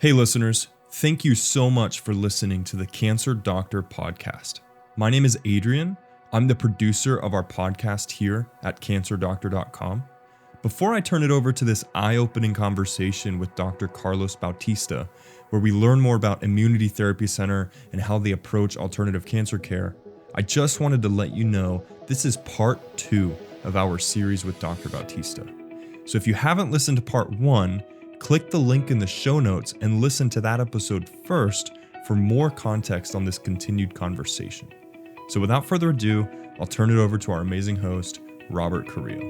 Hey listeners, thank you so much for listening to the Cancer Doctor podcast. My name is Adrian. I'm the producer of our podcast here at cancerdoctor.com. Before I turn it over to this eye-opening conversation with Dr. Carlos Bautista, where we learn more about Immunity Therapy Center and how they approach alternative cancer care, I just wanted to let you know this is part 2 of our series with Dr. Bautista. So if you haven't listened to part 1, click the link in the show notes and listen to that episode first for more context on this continued conversation. So without further ado, I'll turn it over to our amazing host, Robert Carrillo.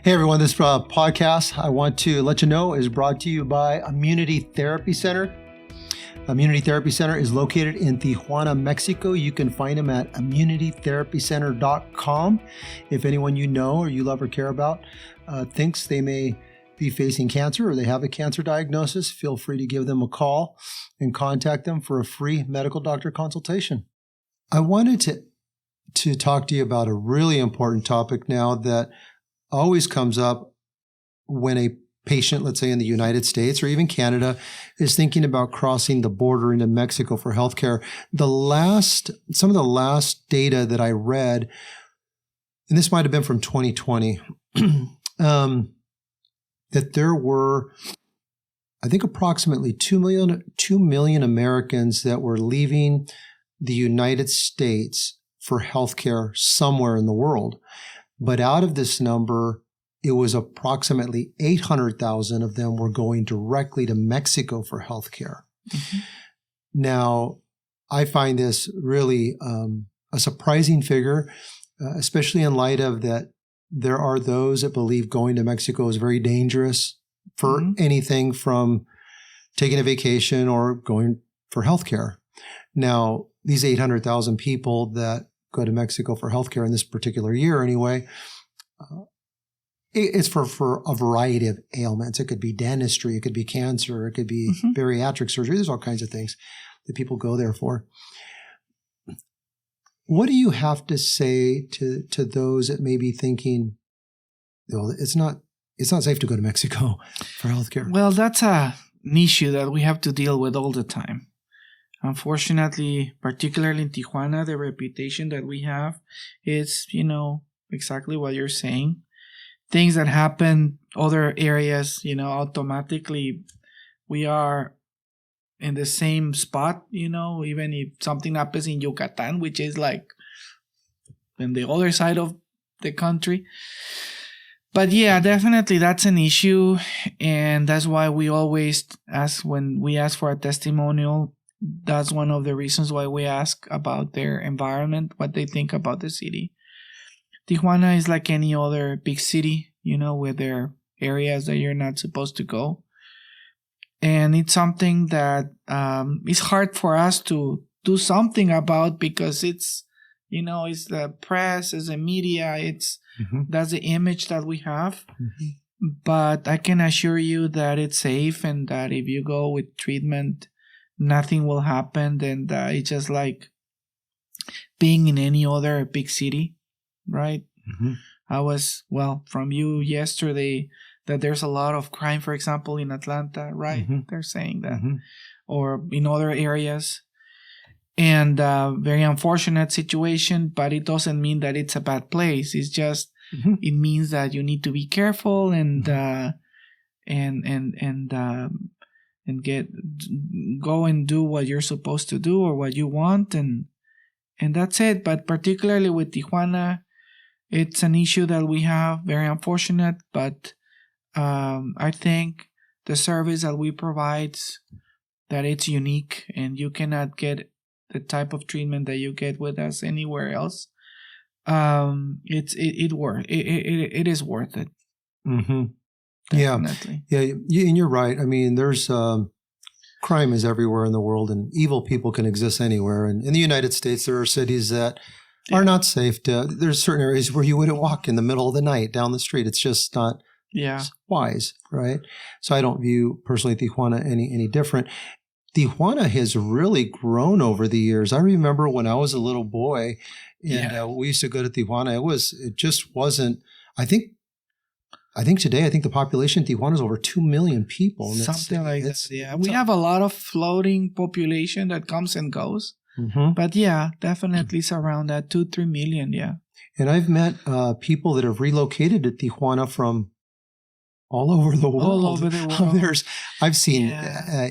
Hey everyone, this podcast I want to let you know is brought to you by Immunity Therapy Center. Immunity Therapy Center is located in Tijuana, Mexico. You can find them at immunitytherapycenter.com. If anyone you know or you love or care about thinks they may be facing cancer or they have a cancer diagnosis, feel free to give them a call and contact them for a free medical doctor consultation. I wanted to talk to you about a really important topic now that always comes up when a patient, let's say in the United States or even Canada, is thinking about crossing the border into Mexico for healthcare. Some of the last data that I read, and this might have been from 2020, that there were, I think, approximately 2 million Americans that were leaving the United States for healthcare somewhere in the world. But out of this number, it was approximately 800,000 of them were going directly to Mexico for healthcare. Mm-hmm. Now, I find this really a surprising figure, especially in light of that there are those that believe going to Mexico is very dangerous for anything from taking a vacation or going for healthcare. Now, these 800,000 people that go to Mexico for healthcare in this particular year anyway, it's for a variety of ailments. It could be dentistry, it could be cancer, it could be bariatric surgery. There's all kinds of things that people go there for. What do you have to say to those that may be thinking, it's not safe to go to Mexico for healthcare? Well, that's an issue that we have to deal with all the time. Unfortunately, particularly in Tijuana, the reputation that we have is, exactly what you're saying. Things that happen other areas, automatically we are in the same spot, even if something happens in Yucatan, which is like in the other side of the country. But yeah, definitely that's an issue. And that's why we always ask, when we ask for a testimonial, that's one of the reasons why we ask about their environment, what they think about the city. Tijuana is like any other big city, where there are areas that you're not supposed to go. And it's something that is hard for us to do something about because it's, it's the press, it's the media, that's the image that we have. Mm-hmm. But I can assure you that it's safe and that if you go with treatment, nothing will happen. And it's just like being in any other big city, right? Mm-hmm. From you yesterday that there's a lot of crime, for example, in Atlanta, right? Mm-hmm. They're saying that. Mm-hmm. Or in other areas. And very unfortunate situation, but it doesn't mean that it's a bad place. It's just, it means that you need to be careful and go and do what you're supposed to do or what you want. And that's it. But particularly with Tijuana, it's an issue that we have, very unfortunate, but I think the service that we provide, that it's unique and you cannot get the type of treatment that you get with us anywhere else. It is worth it. Mm-hmm. Definitely. Yeah, and you're right. I mean, there's crime is everywhere in the world, and evil people can exist anywhere. And in the United States, there are cities that are not safe. There's certain areas where you wouldn't walk in the middle of the night down the street. It's just not wise, right? So I don't view personally Tijuana any different. Tijuana has really grown over the years. I remember when I was a little boy, And we used to go to Tijuana. It just wasn't, I think today, the population in Tijuana is over 2 million people. And something like that. Yeah. We have a lot of floating population that comes and goes. Mm-hmm. But yeah, definitely it's around that 2-3 million. Yeah. And I've met people that have relocated to Tijuana from all over the world. All over the world. I've seen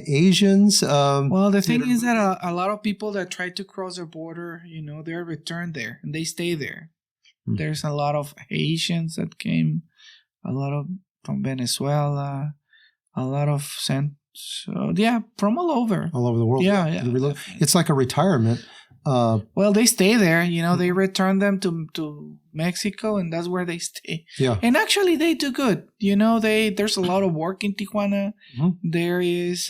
Asians. Well, the thing is that a lot of people that try to cross the border, they're returned there and they stay there. Mm-hmm. There's a lot of Asians that came, a lot of from Venezuela, a lot of from all over. All over the world. Yeah. It's like a retirement. Well, they stay there. They return them to Mexico, and that's where they stay. Yeah. And actually, they do good. There's a lot of work in Tijuana. Mm-hmm. There is,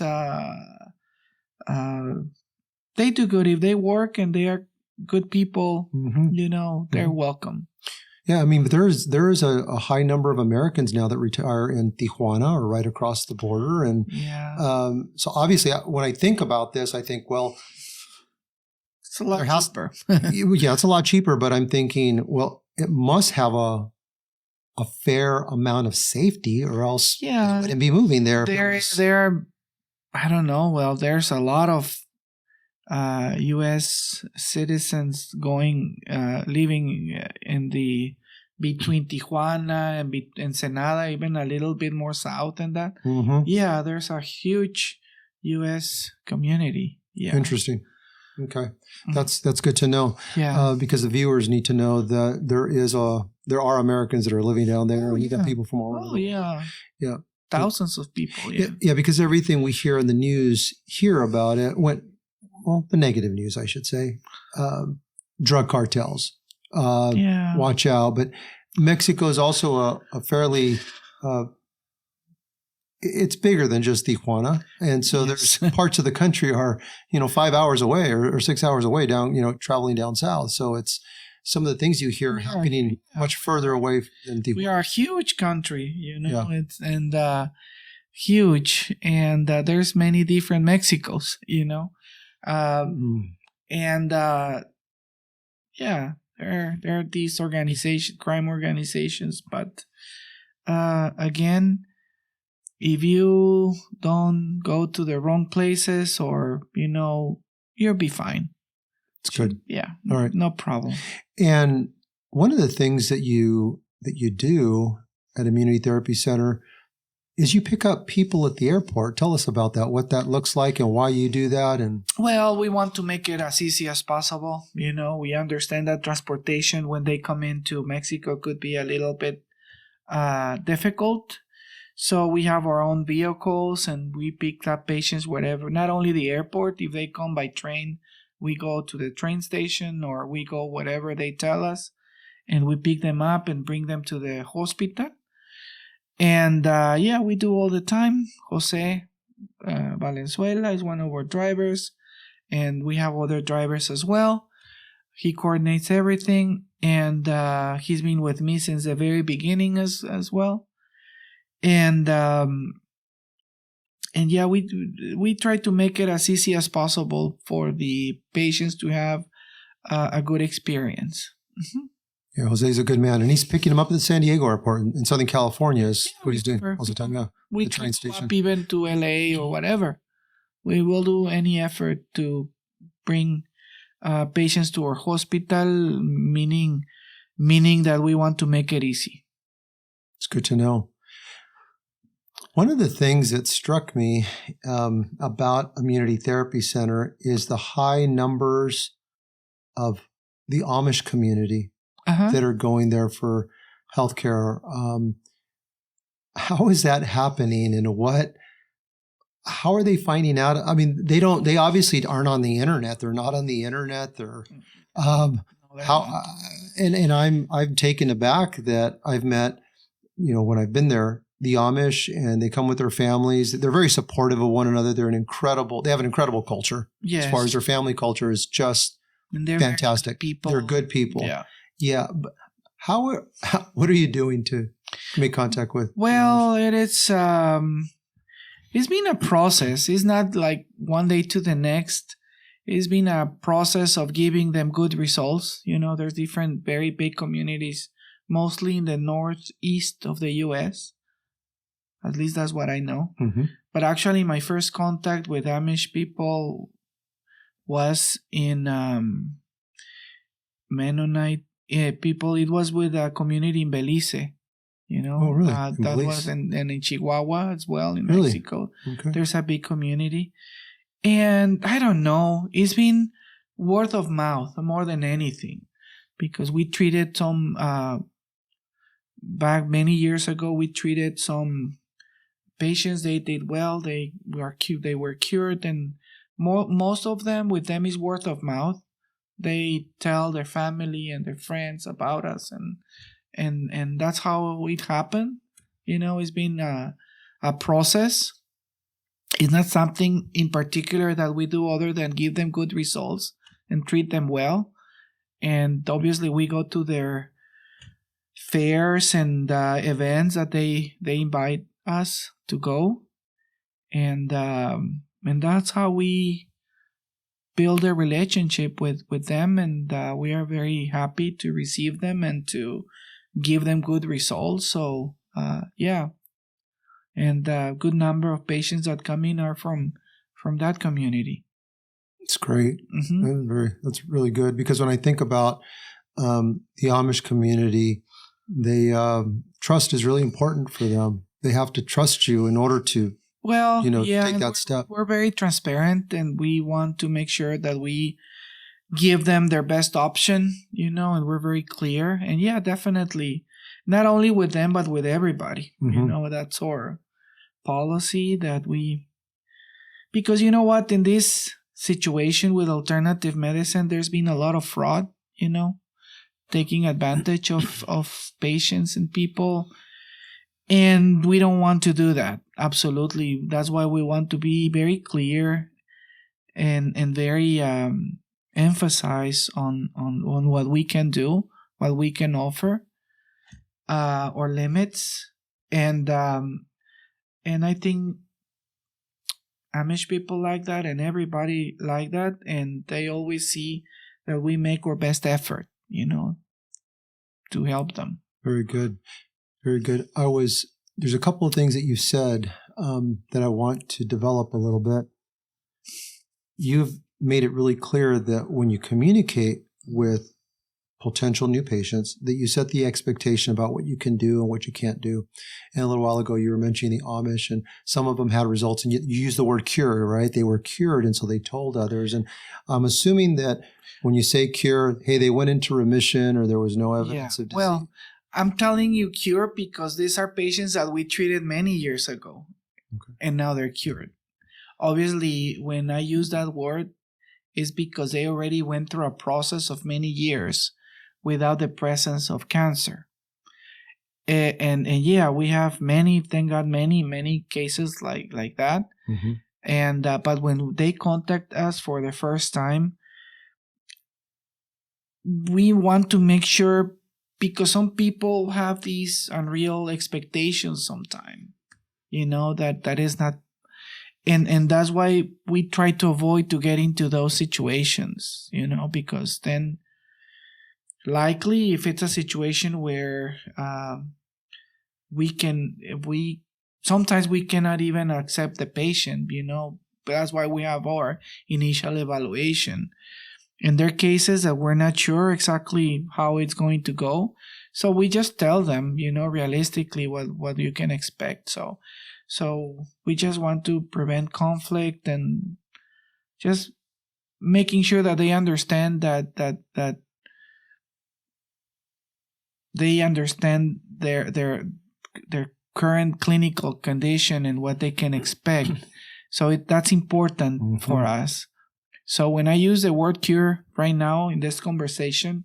they do good. If they work and they are good people, mm-hmm. They're welcome. Yeah, I mean, but there is a high number of Americans now that retire in Tijuana or right across the border. And so obviously, when I think about this, I think, well, it's a lot cheaper. Yeah, it's a lot cheaper. But I'm thinking, well, it must have a fair amount of safety, or else it wouldn't be moving there. There, I don't know. Well, there's a lot of U.S. citizens living in between Tijuana and Ensenada, even a little bit more south than that. Mm-hmm. Yeah, there's a huge U.S. community. Yeah, interesting. Okay, that's good to know. Yeah, because the viewers need to know that there are Americans that are living down there, and you got people from all over. Oh yeah, thousands of people. Yeah, because everything we hear in the news about it the negative news, I should say, drug cartels. Watch out. But Mexico is also a fairly, it's bigger than just Tijuana. And so there's parts of the country are, 5 hours away or 6 hours away down, traveling down south. So it's some of the things you hear happening much further away than Tijuana. We are a huge country, huge. And there's many different Mexicos, and there are these crime organizations, but again, if you don't go to the wrong places, or you'll be fine. It's good. Yeah. All right. No problem. And one of the things that you do at Immunity Therapy Center is you pick up people at the airport. Tell us about that, what that looks like and why you do that. And well, we want to make it as easy as possible. We understand that transportation when they come into Mexico could be a little bit difficult. So we have our own vehicles and we pick up patients wherever, not only the airport. If they come by train, we go to the train station, or we go wherever they tell us, and we pick them up and bring them to the hospital. And we do all the time. Jose Valenzuela is one of our drivers, and we have other drivers as well. He coordinates everything, and he's been with me since the very beginning as well. And we try to make it as easy as possible for the patients to have a good experience. Mm-hmm. Yeah, Jose's a good man, and he's picking them up at the San Diego airport in Southern California is what he's doing all the time. Yeah, we the train station, up even to LA or whatever. We will do any effort to bring patients to our hospital, meaning that we want to make it easy. It's good to know. One of the things that struck me about Immunity Therapy Center is the high numbers of the Amish community that are going there for healthcare. How is that happening, and how are they finding out? I mean, they obviously aren't on the internet. They're not on the internet. They're I'm taken aback that I've met, when I've been there, the Amish, and they come with their families. They're very supportive of one another. They have an incredible culture. Yes. As far as their family culture is just fantastic. People. They're good people. Yeah. Yeah. But what are you doing to make contact with? Well, it's been a process. It's not like one day to the next. it's been a process of giving them good results. There's different very big communities, mostly in the northeast of the U.S. At least that's what I know. Mm-hmm. But actually, my first contact with Amish people was in Mennonite people. It was with a community in Belize. Oh, really? That was in Chihuahua as well, in really? Mexico. Okay. There's a big community. And I don't know, it's been word of mouth more than anything, because we treated some, back many years ago, we treated some patients. They did well, they were cured, and most of them, with them, is word of mouth. They tell their family and their friends about us, and that's how it happened. It's been a process. It's not something in particular that we do other than give them good results and treat them well. And obviously, we go to their fairs and events that they invite us to go, and that's how we build a relationship with them. And we are very happy to receive them and to give them good results. So yeah. And a good number of patients that come in are from that community. It's great. Mm-hmm. That's really good, because when I think about the Amish community, they trust is really important for them. They have to trust you in order to take that step. We're very transparent, and we want to make sure that we give them their best option, and we're very clear. And yeah, definitely, not only with them, but with everybody. Mm-hmm. That's our policy, that because you know what, in this situation with alternative medicine, there's been a lot of fraud, taking advantage of patients and people. And we don't want to do that. Absolutely. That's why we want to be very clear and very emphasize on what we can do, what we can offer, or limits. And I think Amish people like that, and everybody like that, and they always see that we make our best effort, to help them. Very good. Very good. There's a couple of things that you said that I want to develop a little bit. You've made it really clear that when you communicate with potential new patients, that you set the expectation about what you can do and what you can't do. And a little while ago, you were mentioning the Amish, and some of them had results, and you used the word cure, right? They were cured, and so they told others. And I'm assuming that when you say cure, hey, they went into remission, or there was no evidence of disease. Well, I'm telling you cure because these are patients that we treated many years ago, and now they're cured. Obviously, when I use that word, it's because they already went through a process of many years without the presence of cancer. And yeah, we have thank God, many cases like that. Mm-hmm. And but when they contact us for the first time, we want to make sure, because some people have these unreal expectations sometimes, that is not, and that's why we try to avoid to get into those situations, because then likely, if it's a situation where sometimes we cannot even accept the patient, but that's why we have our initial evaluation. And there are cases that we're not sure exactly how it's going to go, so we just tell them, realistically what you can expect. So we just want to prevent conflict and just making sure that they understand that they understand their current clinical condition and what they can expect. So that's important for us. So when I use the word cure right now in this conversation,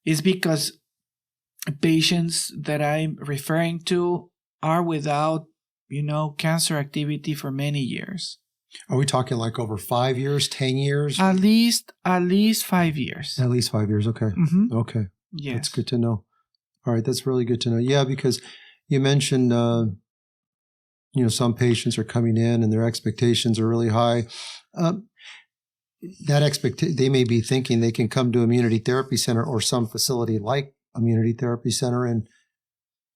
it's because patients that I'm referring to are without, cancer activity for many years. Are we talking like over 5 years, 10 years? At least 5 years. At least 5 years. Okay. Mm-hmm. Okay. Yes. That's good to know. All right. That's really good to know. Yeah, because you mentioned, some patients are coming in and their expectations are really high. they may be thinking they can come to Immunity Therapy Center or some facility like Immunity Therapy Center and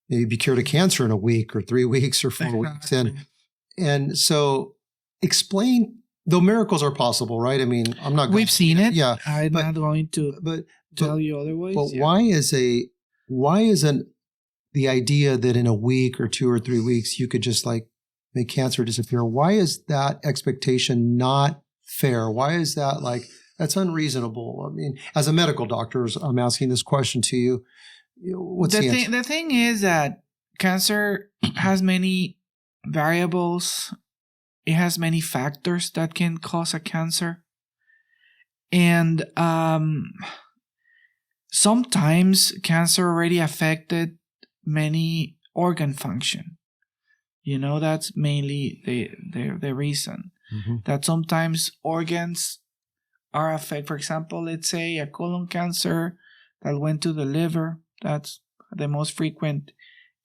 maybe be cured of cancer in a week or 3 weeks or 4 weeks. And so explain, though miracles are possible, right? I mean, I'm not. We've seen it. Yeah, I'm not going to tell you otherwise. But why isn't the idea that in a week or 2 or 3 weeks you could just like make cancer disappear? Why is that expectation not fair? Why is that that's unreasonable? I mean, as a medical doctor, I'm asking this question to you. What's the answer? The thing is that cancer has many variables. It has many factors that can cause a cancer. And sometimes cancer already affected many organ function. That's mainly the reason. Mm-hmm. That sometimes organs are affected. For example, let's say a colon cancer that went to the liver. That's the most frequent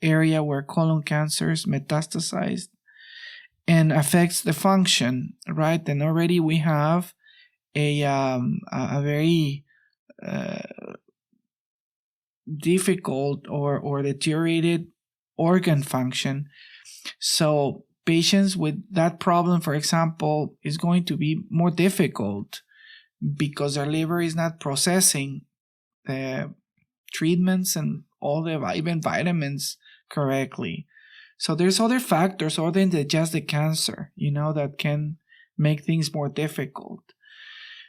area where colon cancer is metastasized and affects the function, right? And already we have a very difficult or deteriorated organ function. So patients with that problem, for example, is going to be more difficult because their liver is not processing the treatments and all the even vitamins correctly. So there's other factors other than just the cancer, that can make things more difficult.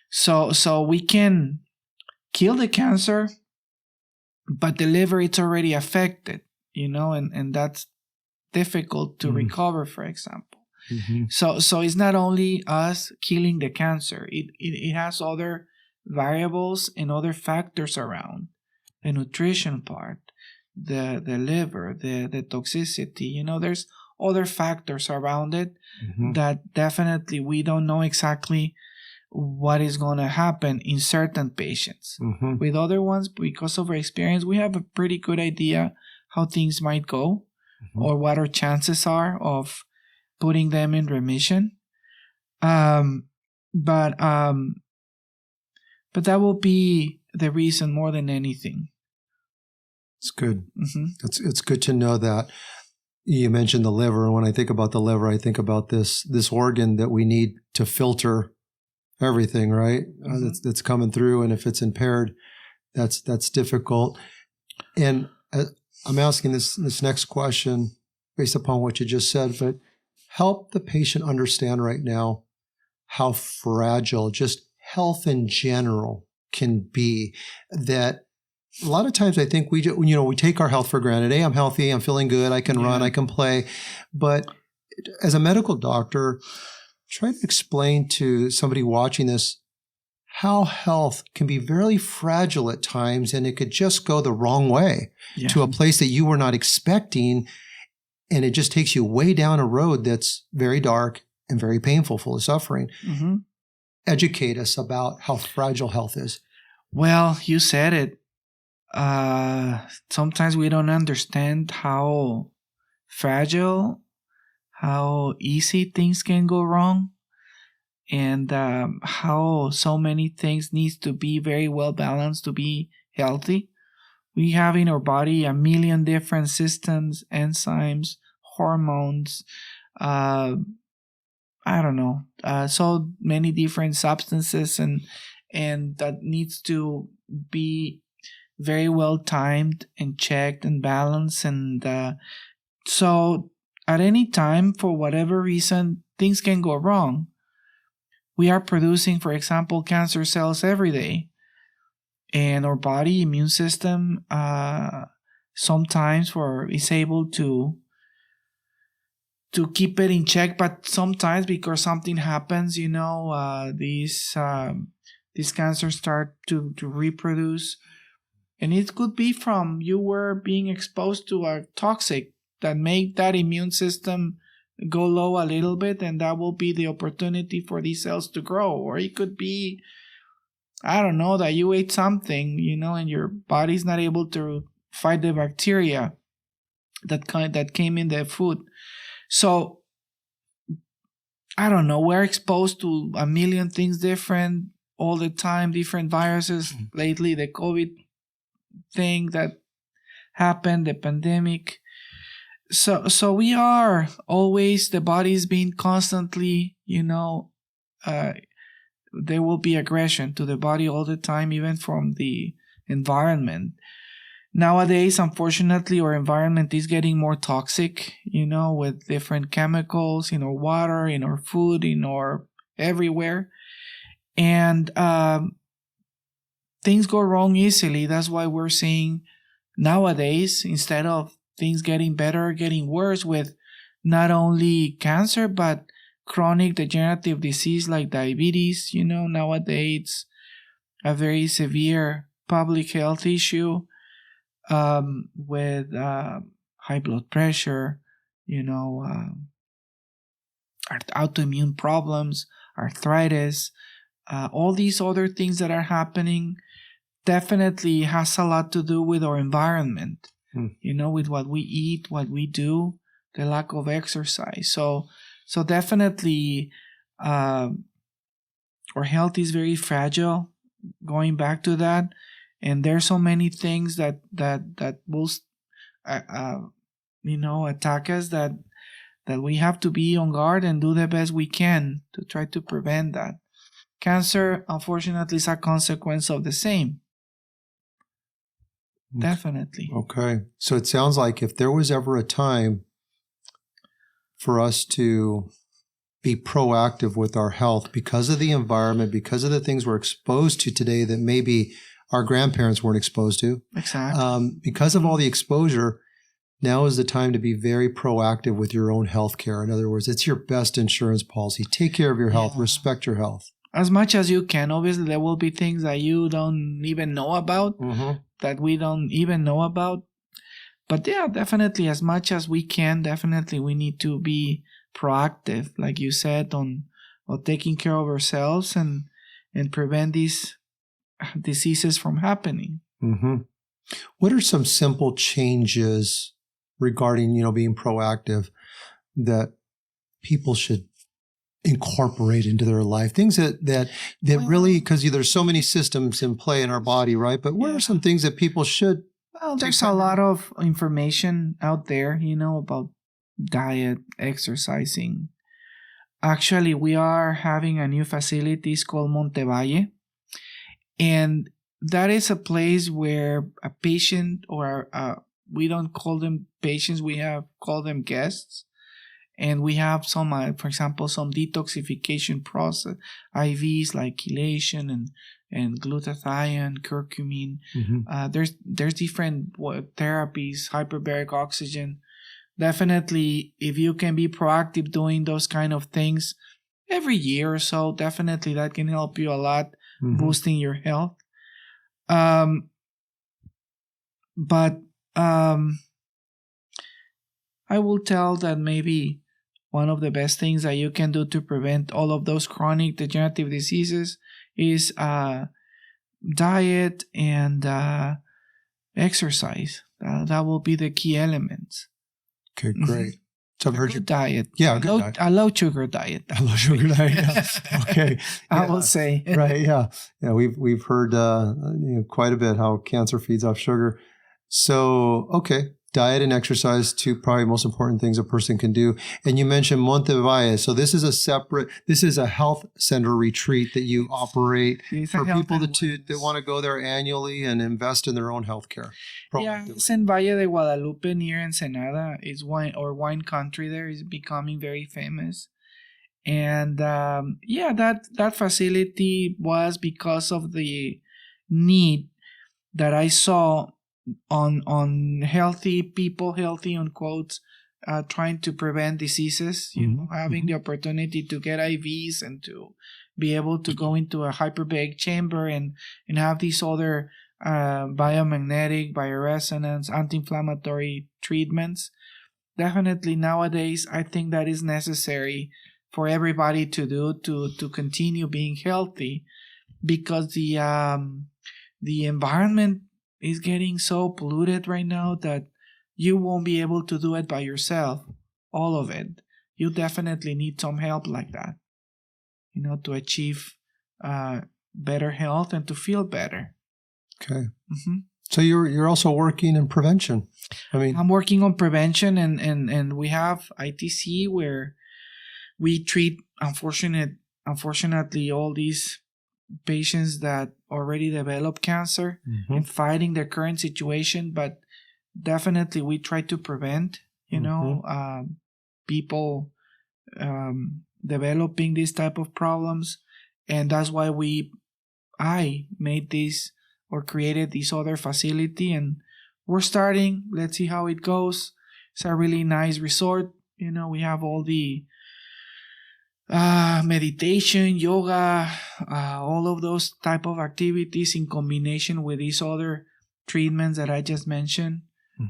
So we can kill the cancer, but the liver, it's already affected, and that's difficult to recover, for example. Mm-hmm. So it's not only us killing the cancer. It has other variables and other factors around the nutrition part, the liver, the toxicity. There's other factors around it that definitely we don't know exactly what is going to happen in certain patients. Mm-hmm. With other ones, because of our experience, we have a pretty good idea how things might go or what our chances are of putting them in remission. But that will be the reason more than anything. It's good. Mm-hmm. It's good to know that. You mentioned the liver, and when I think about the liver, I think about this organ that we need to filter everything, right? Mm-hmm. That's coming through, and if it's impaired, that's difficult. And I'm asking this next question based upon what you just said, but help the patient understand right now how fragile just health in general can be. That a lot of times I think we take our health for granted. Hey, I'm healthy, I'm feeling good, I can run, I can play. But as a medical doctor, try to explain to somebody watching this how health can be very fragile at times, and it could just go the wrong way to a place that you were not expecting, and it just takes you way down a road that's very dark and very painful, full of suffering. Mm-hmm. Educate us about how fragile health is. Well, you said it. Sometimes we don't understand how fragile, how easy things can go wrong, and how so many things needs to be very well balanced to be healthy. We have in our body a million different systems, enzymes, hormones, I don't know, so many different substances, and that needs to be very well timed and checked and balanced. And so at any time, for whatever reason, things can go wrong. We are producing, for example, cancer cells every day. And our body immune system sometimes is able to keep it in check, but sometimes because something happens, these cancers start to reproduce. And it could be from you were being exposed to a toxic that make that immune system go low a little bit, and that will be the opportunity for these cells to grow. Or it could be, I don't know, that you ate something, and your body's not able to fight the bacteria that came in the food. So I don't know, we're exposed to a million things different all the time, different viruses. Lately, the COVID thing that happened, the pandemic. So we are always, the body's being constantly, there will be aggression to the body all the time, even from the environment. Nowadays, unfortunately, our environment is getting more toxic, with different chemicals in our water, in our food, in our everywhere. And things go wrong easily. That's why we're seeing nowadays, instead of things getting better, getting worse with not only cancer, but chronic degenerative disease like diabetes. Nowadays it's a very severe public health issue, with high blood pressure, autoimmune problems, arthritis, all these other things that are happening. Definitely has a lot to do with our environment, with what we eat, what we do, the lack of exercise. So definitely our health is very fragile, going back to that. And there's so many things that will attack us, that we have to be on guard and do the best we can to try to prevent that. Cancer, unfortunately, is a consequence of the same. Definitely. Okay. So it sounds like if there was ever a time for us to be proactive with our health because of the environment, because of the things we're exposed to today that maybe our grandparents weren't exposed to. Exactly. Because of all the exposure, now is the time to be very proactive with your own health care. In other words, it's your best insurance policy. Take care of your health. Yeah. Respect your health. As much as you can. Obviously, there will be things that you don't even know about, that we don't even know about. But yeah, definitely, as much as we can, definitely we need to be proactive, like you said, on taking care of ourselves and prevent these diseases from happening. What are some simple changes regarding, being proactive that people should incorporate into their life? Things that really, because there's so many systems in play in our body, right? But what are some things that people should? Well, there's a lot of information out there, about diet, exercising. Actually, we are having a new facility. It's called Montevale. And that is a place where a patient, or we don't call them patients, we call them guests. And we have some, for example, some detoxification process, IVs like chelation and glutathione, curcumin. There's different therapies, hyperbaric oxygen. Definitely, if you can be proactive doing those kind of things every year or so, definitely that can help you a lot, boosting your health. But I will tell that maybe one of the best things that you can do to prevent all of those chronic degenerative diseases is diet and exercise. That will be the key elements. Okay, great. So I've heard you diet. Yeah, good diet. A low sugar diet. A low sugar diet. Yeah. Okay. I will say. Right. Yeah. Yeah. We've heard quite a bit how cancer feeds off sugar. So okay. Diet and exercise, two probably most important things a person can do. And you mentioned Montevale. So this is a health center retreat that you operate for people that want to go there annually and invest in their own health care. Yeah, it's in Valle de Guadalupe near Ensenada. It's wine country there is becoming very famous. And that facility was because of the need that I saw on healthy people, healthy on quotes, trying to prevent diseases, having the opportunity to get IVs and to be able to go into a hyperbaric chamber and have these other biomagnetic, bioresonance, anti-inflammatory treatments. Definitely nowadays, I think that is necessary for everybody to do to continue being healthy, because the environment is getting so polluted right now that you won't be able to do it by yourself, all of it. you definitely need some help like that, to achieve better health and to feel better. Okay. Mm-hmm. So you're also working in prevention. I'm working on prevention, and we have ITC where we treat unfortunately all these patients that already develop cancer and fighting their current situation, but definitely we try to prevent people developing these type of problems, and that's why I made this or created this other facility, and we're starting. Let's see how it goes. It's a really nice resort. We have all the meditation, yoga, all of those type of activities in combination with these other treatments that I just mentioned.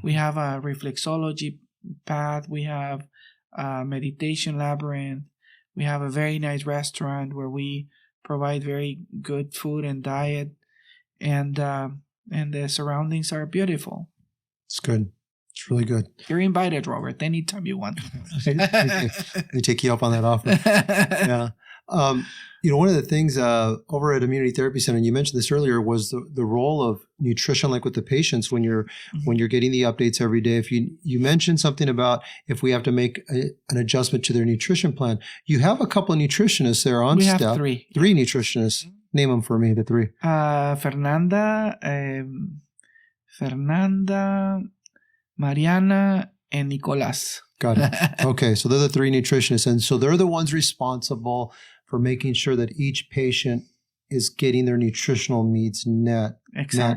We have a reflexology path. We have a meditation labyrinth. We have a very nice restaurant where we provide very good food and diet, and the surroundings are beautiful. It's good. It's really good. You're invited, Robert, anytime you want. They take you up on that offer. Yeah. One of the things over at Immunity Therapy Center, and you mentioned this earlier, was the role of nutrition, like with the patients when you're getting the updates every day. If you mentioned something about if we have to make an adjustment to their nutrition plan, you have a couple of nutritionists there on staff. We have three nutritionists. Name them for me, the three. Fernanda, Mariana, and Nicolas. Got it. Okay, so they're the three nutritionists, and so they're the ones responsible for making sure that each patient is getting their nutritional needs met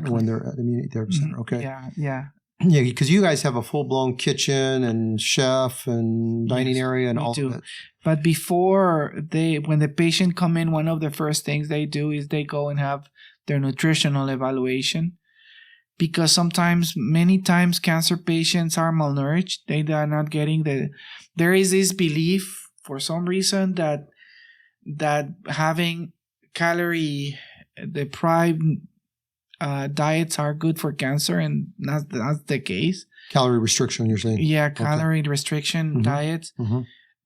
when they're at Immunity Therapy Center. Okay. Yeah. Yeah, because you guys have a full-blown kitchen and chef and dining area and all of it. But before when the patient come in, one of the first things they do is they go and have their nutritional evaluation. Because many times cancer patients are malnourished. They are not getting there is this belief for some reason that having calorie deprived diets are good for cancer, and that's the case. Calorie restriction, you're saying? Yeah, calorie restriction diets.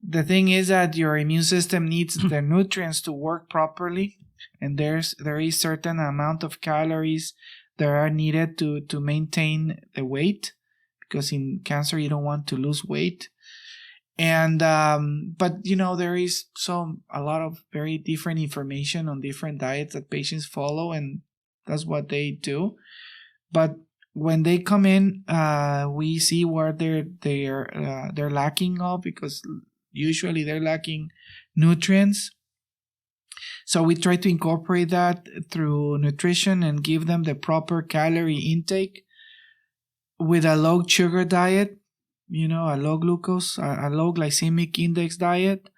The thing is that your immune system needs the nutrients to work properly, and there is certain amount of calories that are needed to maintain the weight, because in cancer you don't want to lose weight. And but there is a lot of very different information on different diets that patients follow, and that's what they do. But when they come in, we see where they're lacking of, because usually they're lacking nutrients. So we try to incorporate that through nutrition and give them the proper calorie intake with a low sugar diet, a low glucose, a low glycemic index diet.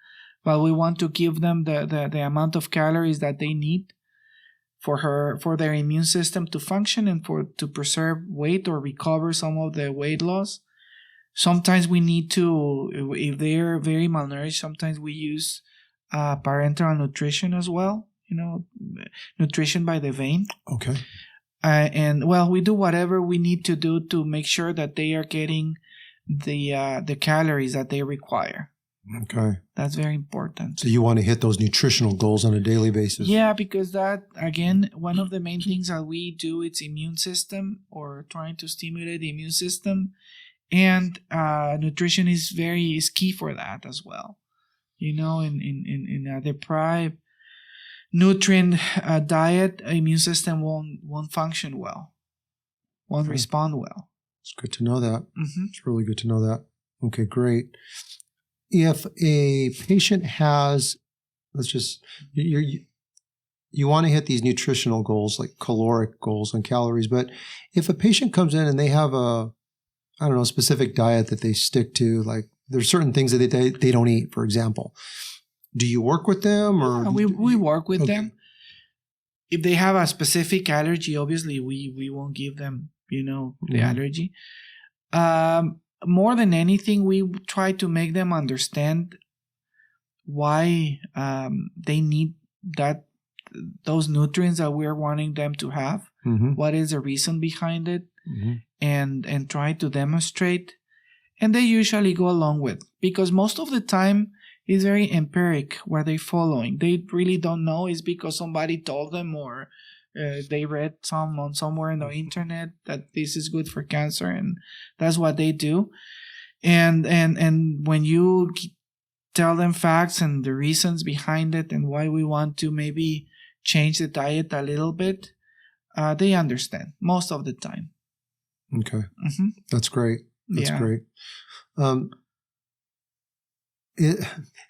But we want to give them the amount of calories that they need for their immune system to function and to preserve weight or recover some of the weight loss. Sometimes we need to, if they're very malnourished, sometimes we use parenteral nutrition as well, nutrition by the vein. Okay. And we do whatever we need to do to make sure that they are getting the calories that they require. Okay. That's very important. So you want to hit those nutritional goals on a daily basis. Yeah, because that, again, one of the main things that we do, it's immune system, or trying to stimulate the immune system. And nutrition is key for that as well. In a deprived nutrient diet, immune system won't function well, won't respond well. It's good to know that. It's really good to know that. Okay, great. If a patient has, you want to hit these nutritional goals, like caloric goals and calories, but if a patient comes in and they have a specific diet that they stick to, like there's certain things that they don't eat, for example. Do you work with them, or we work with them? If they have a specific allergy, obviously we won't give them, the allergy. More than anything, we try to make them understand why they need those nutrients that we're wanting them to have. What is the reason behind it, and try to demonstrate. And they usually go along with, because most of the time it's very empiric what they're following. They really don't know. It's because somebody told them, or they read somewhere on the internet that this is good for cancer, and that's what they do. And when you tell them facts and the reasons behind it and why we want to maybe change the diet a little bit, they understand most of the time. Okay. That's great. That's great.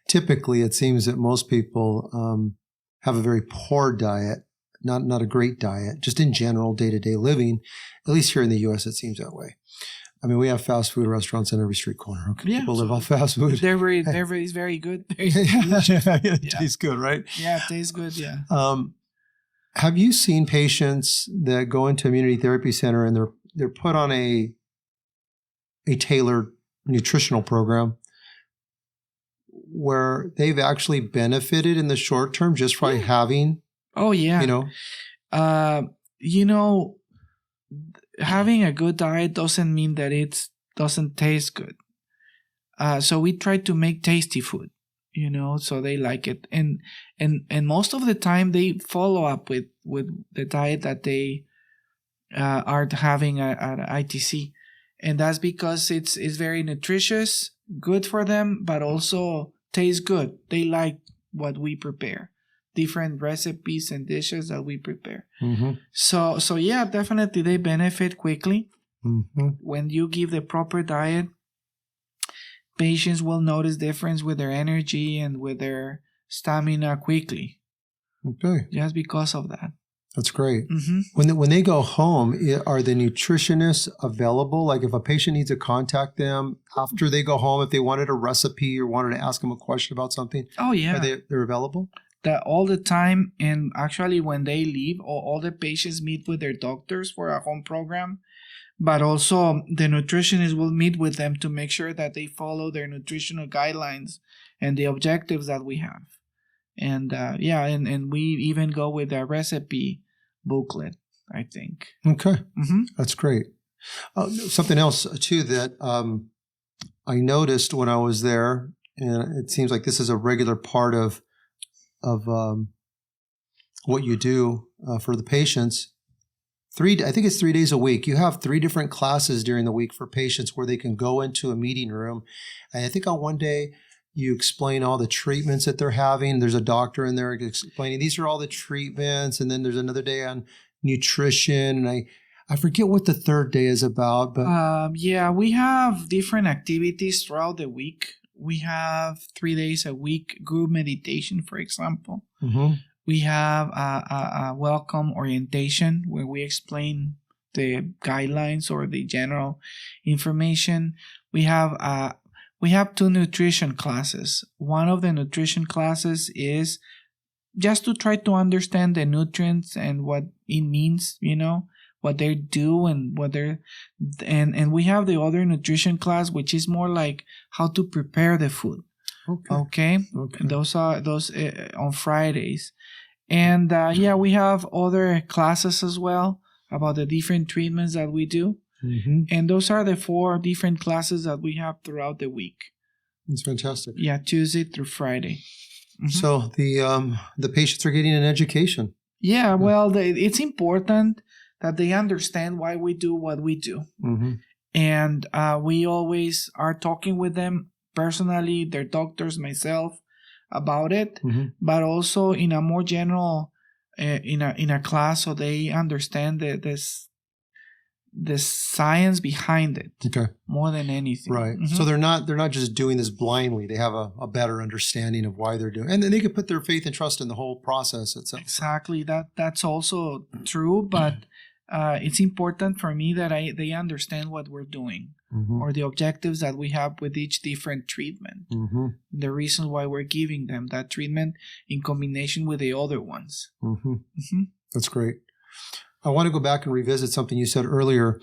Typically, it seems that most people have a very poor diet, not a great diet, just in general, day-to-day living. At least here in the U.S., it seems that way. I mean, we have fast food restaurants on every street corner. Okay? Yeah, people live off fast food. They're very good. It tastes good, right? Yeah, it tastes good, yeah. Have you seen patients that go into a community therapy center and they're put on a tailored nutritional program where they've actually benefited in the short term just by having? Oh, yeah. Having a good diet doesn't mean that it doesn't taste good. So we try to make tasty food, so they like it. And most of the time they follow up with the diet that they are having at ITC. And that's because it's very nutritious, good for them, but also tastes good. They like what we prepare. Different recipes and dishes that we prepare. So yeah, definitely they benefit quickly. When you give the proper diet, patients will notice difference with their energy and with their stamina quickly. Okay. Just because of that. That's great. When they go home, are the nutritionists available? Like if a patient needs to contact them after they go home, if they wanted a recipe or wanted to ask them a question about something, oh yeah, they're available? That all the time. And actually when they leave, all the patients meet with their doctors for a home program, but also the nutritionist will meet with them to make sure that they follow their nutritional guidelines and the objectives that we have. And and we even go with a recipe booklet, I think. Okay. That's great. Something else too that I noticed when I was there, and it seems like this is a regular part of what you do for the patients. I think it's 3 days a week. You have 3 different classes during the week for patients where they can go into a meeting room. And I think on one day you explain all the treatments that they're having. There's a doctor in there explaining these are all the treatments. And then there's another day on nutrition. And I forget what the third day is about, but we have different activities throughout the week. We have 3 days a week group meditation, for example. We have a welcome orientation where we explain the guidelines or the general information. We have 2 nutrition classes. One of the nutrition classes is just to try to understand the nutrients and what it means, what they do and what they're, and we have the other nutrition class, which is more like how to prepare the food. Okay. Those are on Fridays. And we have other classes as well about the different treatments that we do. And those are the 4 different classes that we have throughout the week. That's fantastic. Yeah, Tuesday through Friday. So the patients are getting an education. Yeah, well, it's important that they understand why we do what we do. And we always are talking with them personally, their doctors, myself, about it, but also in a more general, in a class, so they understand the science behind it more than anything. Right. So they're not just doing this blindly. They have a better understanding of why they're doing it. And then they can put their faith and trust in the whole process itself. Exactly. That's also true, but it's important for me that they understand what we're doing or the objectives that we have with each different treatment. The reason why we're giving them that treatment in combination with the other ones. That's great. I want to go back and revisit something you said earlier.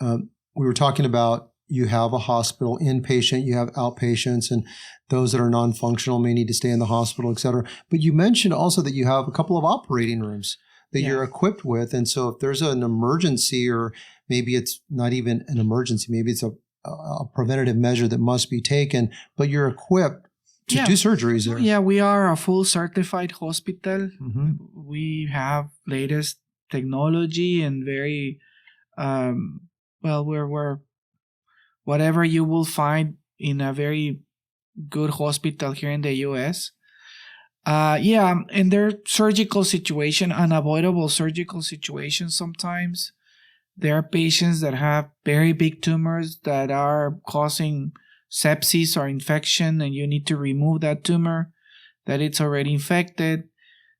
We were talking about you have a hospital inpatient, you have outpatients, and those that are non-functional may need to stay in the hospital, et cetera. But you mentioned also that you have a couple of operating rooms that you're equipped with. And so if there's an emergency, or maybe it's not even an emergency, maybe it's a a preventative measure that must be taken, but you're equipped to do surgeries there. Yeah, we are a full certified hospital. Mm-hmm. We have latest technology and very, we're whatever you will find in a very good hospital here in the U.S. And there are surgical situations, unavoidable surgical situations sometimes. There are patients that have very big tumors that are causing sepsis or infection, and you need to remove that tumor, that it's already infected.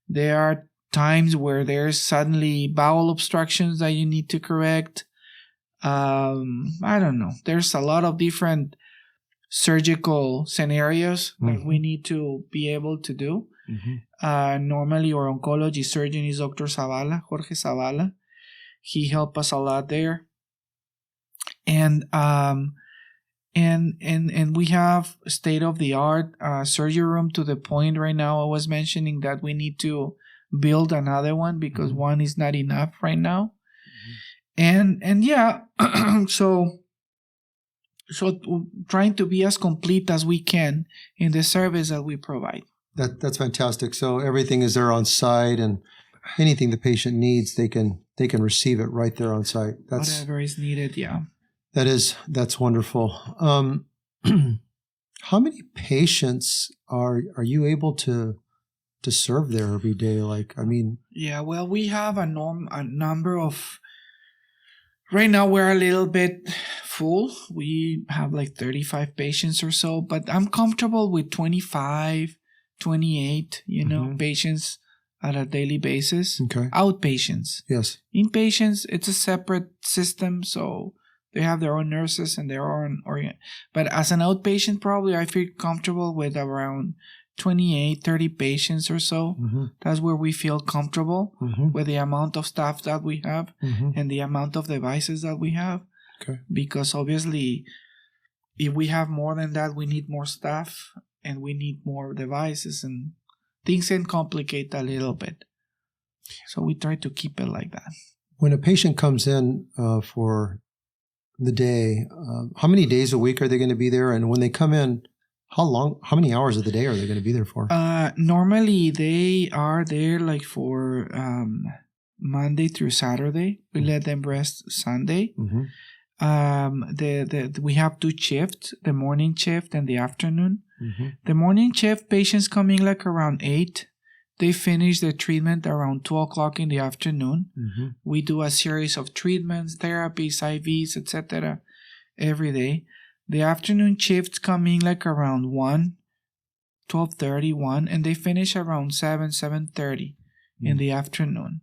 There are times where there's suddenly bowel obstructions that you need to correct. I don't know. There's a lot of different surgical scenarios that we need to be able to do. Normally, our oncology surgeon is Dr. Zavala, Jorge Zavala. He helped us a lot there, and we have state of the art surgery room to the point right now. I was mentioning that we need to build another one because one is not enough right now, and so trying to be as complete as we can in the service that we provide. That's fantastic. So everything is there on site, and anything the patient needs, they can receive it right there on site. Whatever is needed, yeah. That's wonderful. How many patients are you able to serve there every day? We have a number of. Right now we're a little bit full. We have 35 patients or so, but I'm comfortable with 25, 28, patients at a daily basis. Okay. Outpatients. Yes. Inpatients, it's a separate system, so they have their own nurses and their own but as an outpatient, probably I feel comfortable with around 28, 30 patients or so. That's where we feel comfortable with the amount of staff that we have and the amount of devices that we have. Okay. Because obviously, if we have more than that, we need more staff and we need more devices, and things can complicate a little bit. So we try to keep it like that. When a patient comes in for the day, how many days a week are they going to be there? And when they come in, how many hours of the day are they going to be there for? Normally they are there for Monday through Saturday. We let them rest Sunday. We have two shifts, the morning shift and the afternoon. The morning shift, patients coming around 8. They finish their treatment around 2 o'clock in the afternoon. We do a series of treatments, therapies, IVs, etc. every day. The afternoon shifts coming around 1, 12:30, 1, and they finish around 7, 7:30 in the afternoon.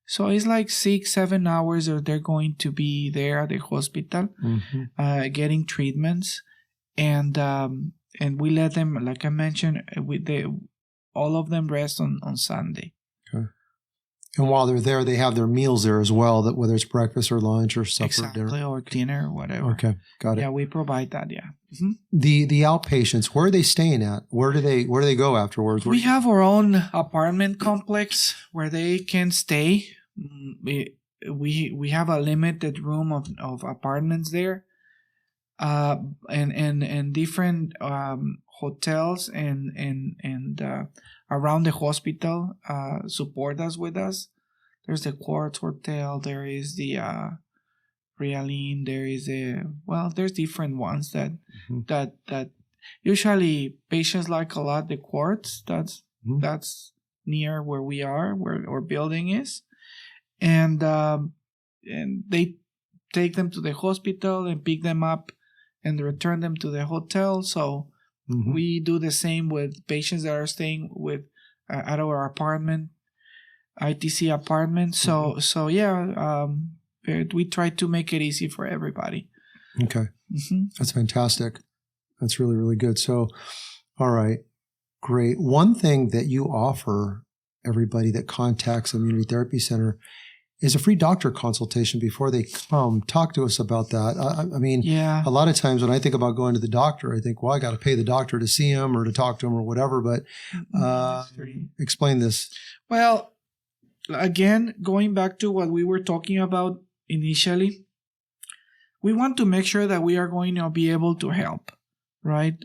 So it's 6-7 hours that they're going to be there at the hospital getting treatments. And we let them, like I mentioned, all of them rest on Sunday. Okay. And while they're there, they have their meals there as well, that whether it's breakfast or lunch or supper. Exactly, or dinner, or whatever. Okay, got it. Yeah, we provide that, yeah. The outpatients, where are they staying at? Where do they go afterwards? We have our own apartment complex where they can stay. We have a limited room of apartments there. And different hotels and around the hospital support us with us. There's the Quartz Hotel. There is the Realine. There is there's different ones that usually patients like a lot. The Quartz, that's near where we are, where our building is, and they take them to the hospital and pick them up and return them to the hotel. So we do the same with patients that are staying with at our apartment, ITC apartment. So we try to make it easy for everybody. Okay. That's fantastic. That's really, really good. So, all right, great. One thing that you offer everybody that contacts Immunity Therapy Center is a free doctor consultation before they come. Talk to us about that. A lot of times when I think about going to the doctor, I think, well, I got to pay the doctor to see him or to talk to him or whatever. But explain this. Well, again, going back to what we were talking about initially, we want to make sure that we are going to be able to help, right?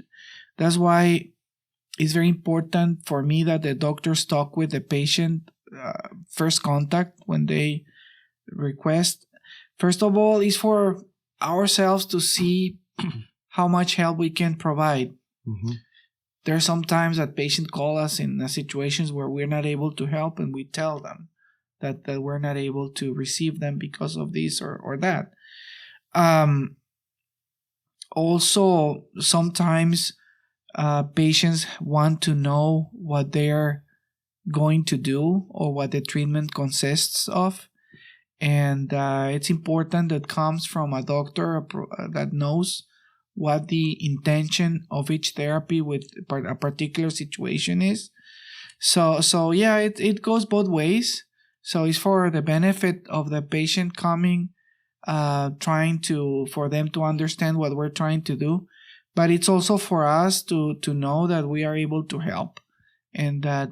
That's why it's very important for me that the doctors talk with the patient first contact when they request. First of all, is for ourselves to see how much help we can provide. Mm-hmm. There are some times that patients call us in situations where we're not able to help, and we tell them that we're not able to receive them because of this or that. Also, sometimes patients want to know what they're going to do or what the treatment consists of. And it's important that comes from a doctor that knows what the intention of each therapy with a particular situation is. So yeah, it goes both ways. So it's for the benefit of the patient coming, for them to understand what we're trying to do. But it's also for us to know that we are able to help, and that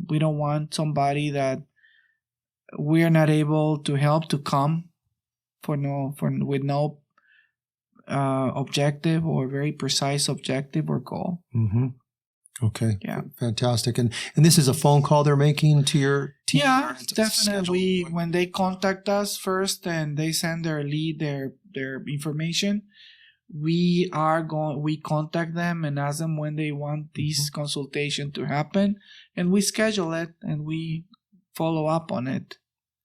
we don't want somebody that we are not able to help to come with no objective or very precise objective or goal. Mm-hmm. Okay. Yeah. Fantastic. And this is a phone call they're making to your team? Yeah, definitely. When they contact us first and they send their information, we contact them and ask them when they want this consultation to happen, and we schedule it and we follow up on it.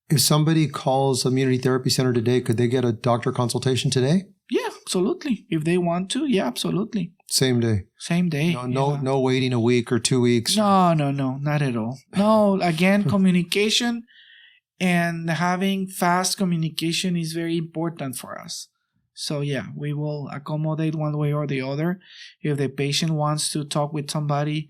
If somebody calls Immunity Therapy Center today, could they get a doctor consultation today? Yeah, absolutely. If they want to, yeah, absolutely. Same day. Same day. No waiting a week or 2 weeks. No, not at all. No, again, communication and having fast communication is very important for us. So yeah, we will accommodate one way or the other. If the patient wants to talk with somebody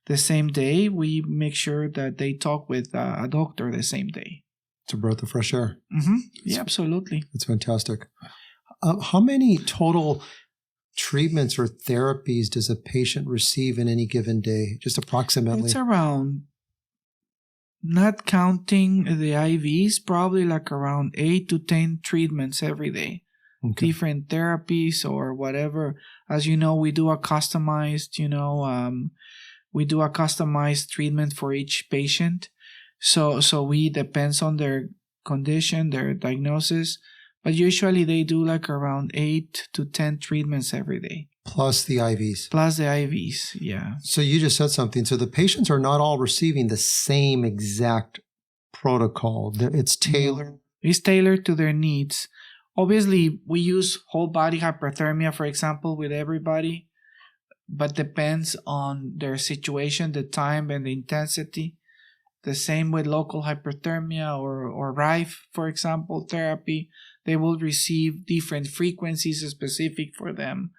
the same day, we make sure that they talk with a doctor the same day. It's a breath of fresh air. Mm-hmm. Yeah, absolutely. That's fantastic. How many total treatments or therapies does a patient receive in any given day? Just approximately. It's around, not counting the IVs, probably like around 8 to 10 treatments every day. Okay. Different therapies or whatever. As you know, we do a customized, treatment for each patient. So we depends on their condition, their diagnosis, but usually they do like around 8 to 10 treatments every day. Plus the IVs. Yeah. So you just said something. So the patients are not all receiving the same exact protocol. It's tailored. It's tailored to their needs. Obviously, we use whole body hyperthermia, for example, with everybody, but depends on their situation, the time, and the intensity. The same with local hyperthermia or RIFE, for example, therapy. They will receive different frequencies specific for them.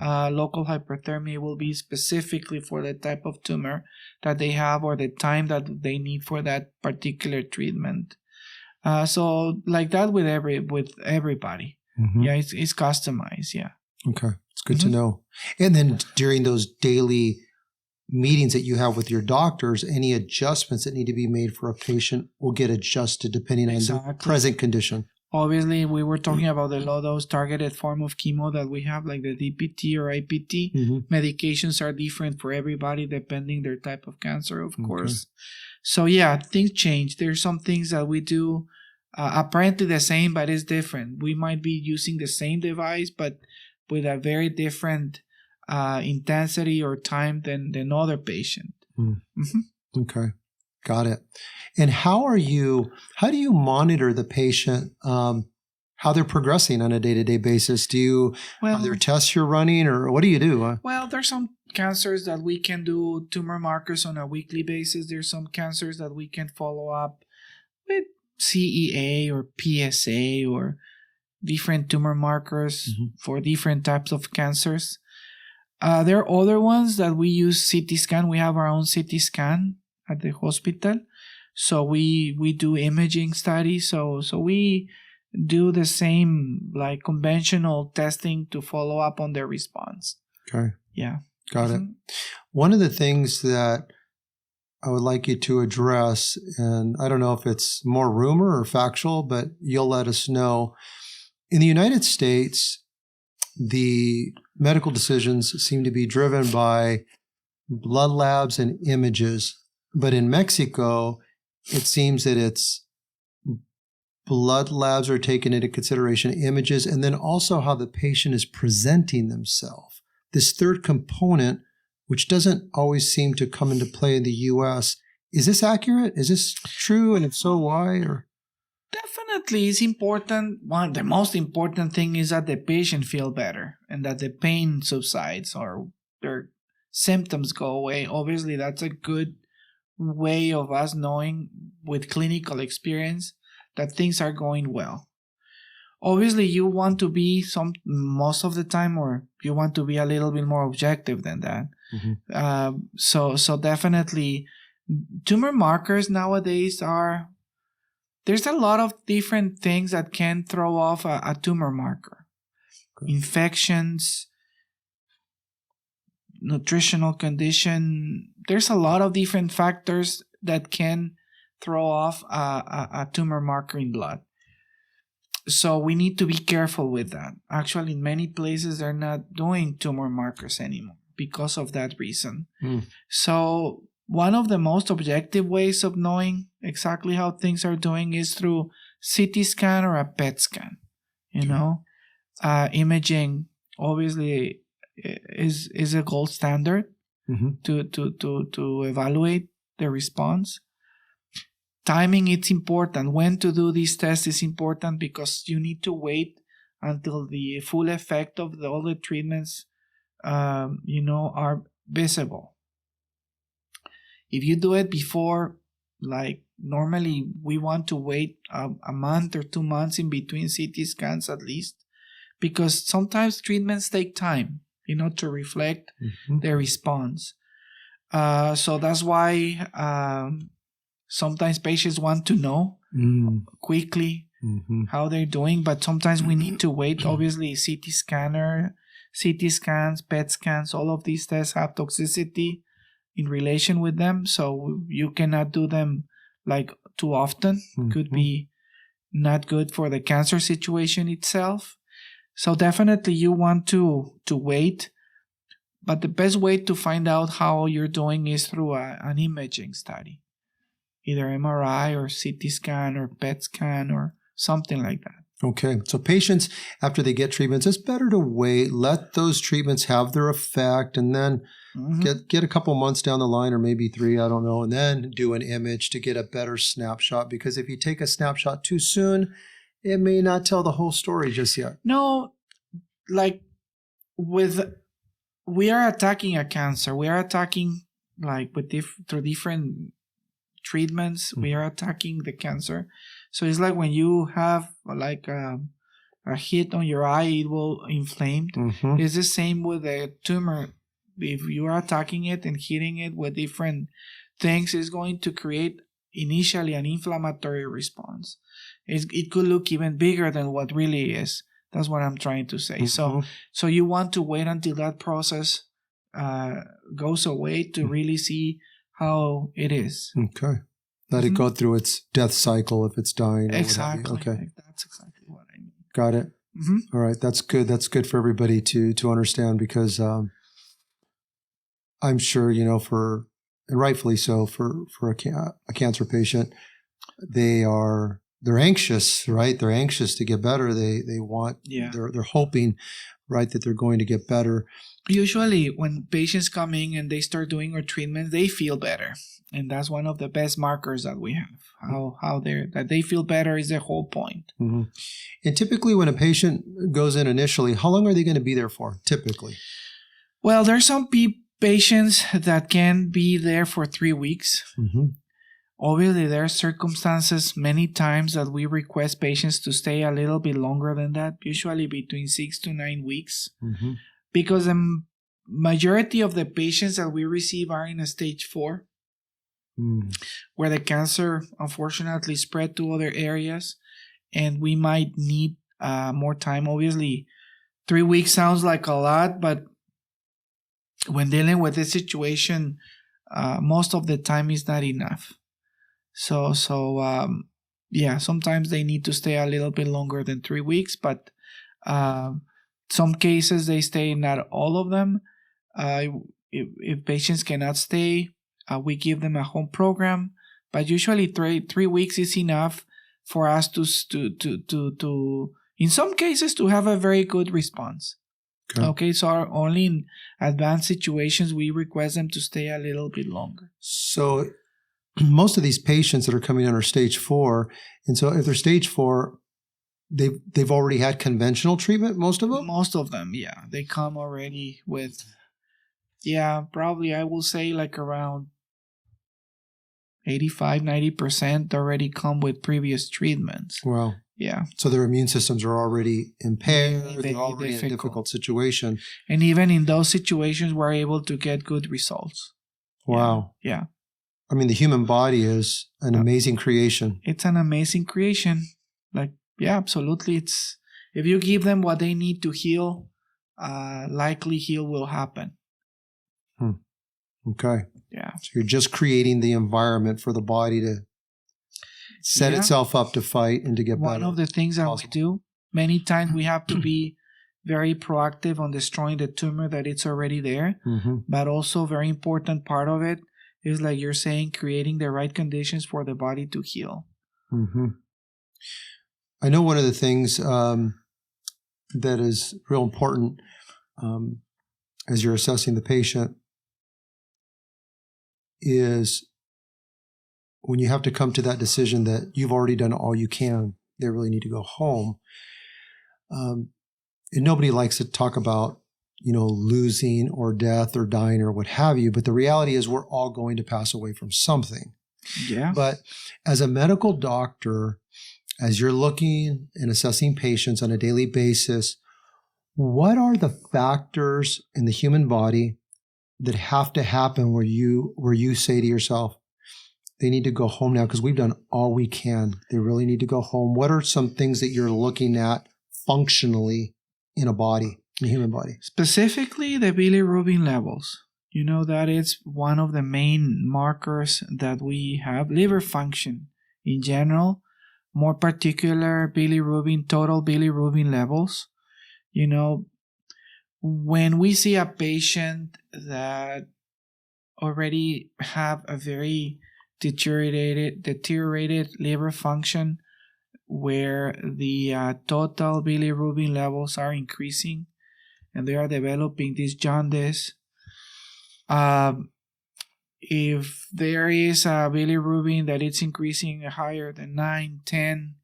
Local hyperthermia will be specifically for the type of tumor that they have or the time that they need for that particular treatment. So like that with everybody. Mm-hmm. Yeah, it's customized. Yeah. Okay, it's good to know. And then during those daily meetings that you have with your doctors, any adjustments that need to be made for a patient will get adjusted depending on the present condition. Obviously, we were talking about the low-dose targeted form of chemo that we have, like the DPT or IPT. Mm-hmm. Medications are different for everybody depending their type of cancer, of course. So yeah, things change. There's some things that we do apparently the same, but it's different. We might be using the same device, but with a very different intensity or time than other patient. Mm-hmm. Okay, got it. And how do you monitor the patient, how they're progressing on a day-to-day basis? Are there tests you're running, or what do you do? Well, there's some cancers that we can do tumor markers on a weekly basis. There's some cancers that we can follow up with CEA or PSA or different tumor markers for different types of cancers. There are other ones that we use CT scan. We have our own CT scan at the hospital. So we do imaging studies. So we do the same like conventional testing to follow up on their response. Okay. Yeah. Got it. One of the things that I would like you to address, and I don't know if it's more rumor or factual, but you'll let us know. In the United States, the medical decisions seem to be driven by blood labs and images. But in Mexico, it seems that it's blood labs are taken into consideration, images, and then also how the patient is presenting themselves. This third component, which doesn't always seem to come into play in the U.S., is this accurate? Is this true? And if so, why? Or Definitely, it's important. The most important thing is that the patient feel better and that the pain subsides or their symptoms go away. Obviously, that's a good way of us knowing with clinical experience that things are going well. Obviously, you want to be most of the time, or you want to be a little bit more objective than that. Mm-hmm. So definitely, tumor markers nowadays there's a lot of different things that can throw off a tumor marker. Okay. Infections, nutritional condition. There's a lot of different factors that can throw off a tumor marker in blood. So we need to be careful with that. Actually, in many places, they're not doing tumor markers anymore because of that reason. So one of the most objective ways of knowing exactly how things are doing is through CT scan or a PET scan. Imaging obviously is a gold standard to evaluate the response. Timing, it's important. When to do these tests is important because you need to wait until the full effect of all the treatments, are visible. If you do it before, like normally we want to wait a month or 2 months in between CT scans at least, because sometimes treatments take time, to reflect the response. So that's why sometimes patients want to know quickly how they're doing, but sometimes we need to wait. Obviously, CT scans, PET scans, all of these tests have toxicity in relation with them, so you cannot do them like too often. Could be not good for the cancer situation itself. So definitely you want to wait, but the best way to find out how you're doing is through an imaging study. Either MRI or CT scan or PET scan or something like that. Okay. So patients, after they get treatments, it's better to wait, let those treatments have their effect, and then get a couple months down the line, or maybe 3, I don't know, and then do an image to get a better snapshot. Because if you take a snapshot too soon, it may not tell the whole story just yet. No, like we are attacking a cancer. We are attacking like through different treatments, we are attacking the cancer. So it's like when you have like a hit on your eye, it will inflame. It's the same with the tumor. If you are attacking it and hitting it with different things, it's going to create initially an inflammatory response. It could look even bigger than what really is. That's what I'm trying to say. So you want to wait until that process goes away to really see how it is. Okay. Let it go through its death cycle if it's dying. Exactly. Okay. That's exactly what I mean. Got it. All right. That's good. That's good for everybody to understand, because I'm sure, and rightfully so, for a cancer patient, they're anxious, right? They're anxious to get better. They want, they're hoping, right, that they're going to get better. Usually when patients come in and they start doing our treatments, they feel better. And that's one of the best markers that we have. That they feel better is the whole point. And typically when a patient goes in initially, how long are they going to be there for, typically? Well, there's some patients that can be there for 3 weeks. Obviously, there are circumstances many times that we request patients to stay a little bit longer than that, usually between 6 to 9 weeks. Because the majority of the patients that we receive are in a stage 4, where the cancer unfortunately spread to other areas, and we might need more time. Obviously, 3 weeks sounds like a lot, but when dealing with this situation, most of the time is not enough. So sometimes they need to stay a little bit longer than 3 weeks, but Some cases they stay, not all of them. If patients cannot stay, we give them a home program, but usually 3 weeks is enough for us to in some cases to have a very good response. Okay, so only in advanced situations we request them to stay a little bit longer. So most of these patients that are coming in are stage 4, and so if they're stage 4, they've already had conventional treatment. Most of them, yeah, they come already with, probably I will say like around 85-90% already come with previous treatments. Wow. Yeah. So their immune systems are already impaired. They're already in a difficult situation. And even in those situations, we're able to get good results. Wow. Yeah. I mean, the human body is an amazing creation. It's an amazing creation. Absolutely. It's, if you give them what they need to heal, likely heal will happen. Okay. Yeah. So you're just creating the environment for the body to set itself up to fight and to get better. One of the things that we do, many times we have to be very proactive on destroying the tumor that it's already there. But also very important part of it is, like you're saying, creating the right conditions for the body to heal. I know one of the things that is real important as you're assessing the patient is when you have to come to that decision that you've already done all you can, they really need to go home. And nobody likes to talk about, losing or death or dying or what have you. But the reality is we're all going to pass away from something. Yeah. But as a medical doctor, as you're looking and assessing patients on a daily basis, what are the factors in the human body that have to happen where you say to yourself, they need to go home now because we've done all we can. They really need to go home. What are some things that you're looking at functionally in a body, in a human body? Specifically, the bilirubin levels. That is one of the main markers that we have. Liver function in general, more particular total bilirubin levels. When we see a patient that already have a very deteriorated liver function, where the total bilirubin levels are increasing and they are developing this jaundice, if there is a bilirubin that it's increasing higher than 9, 10,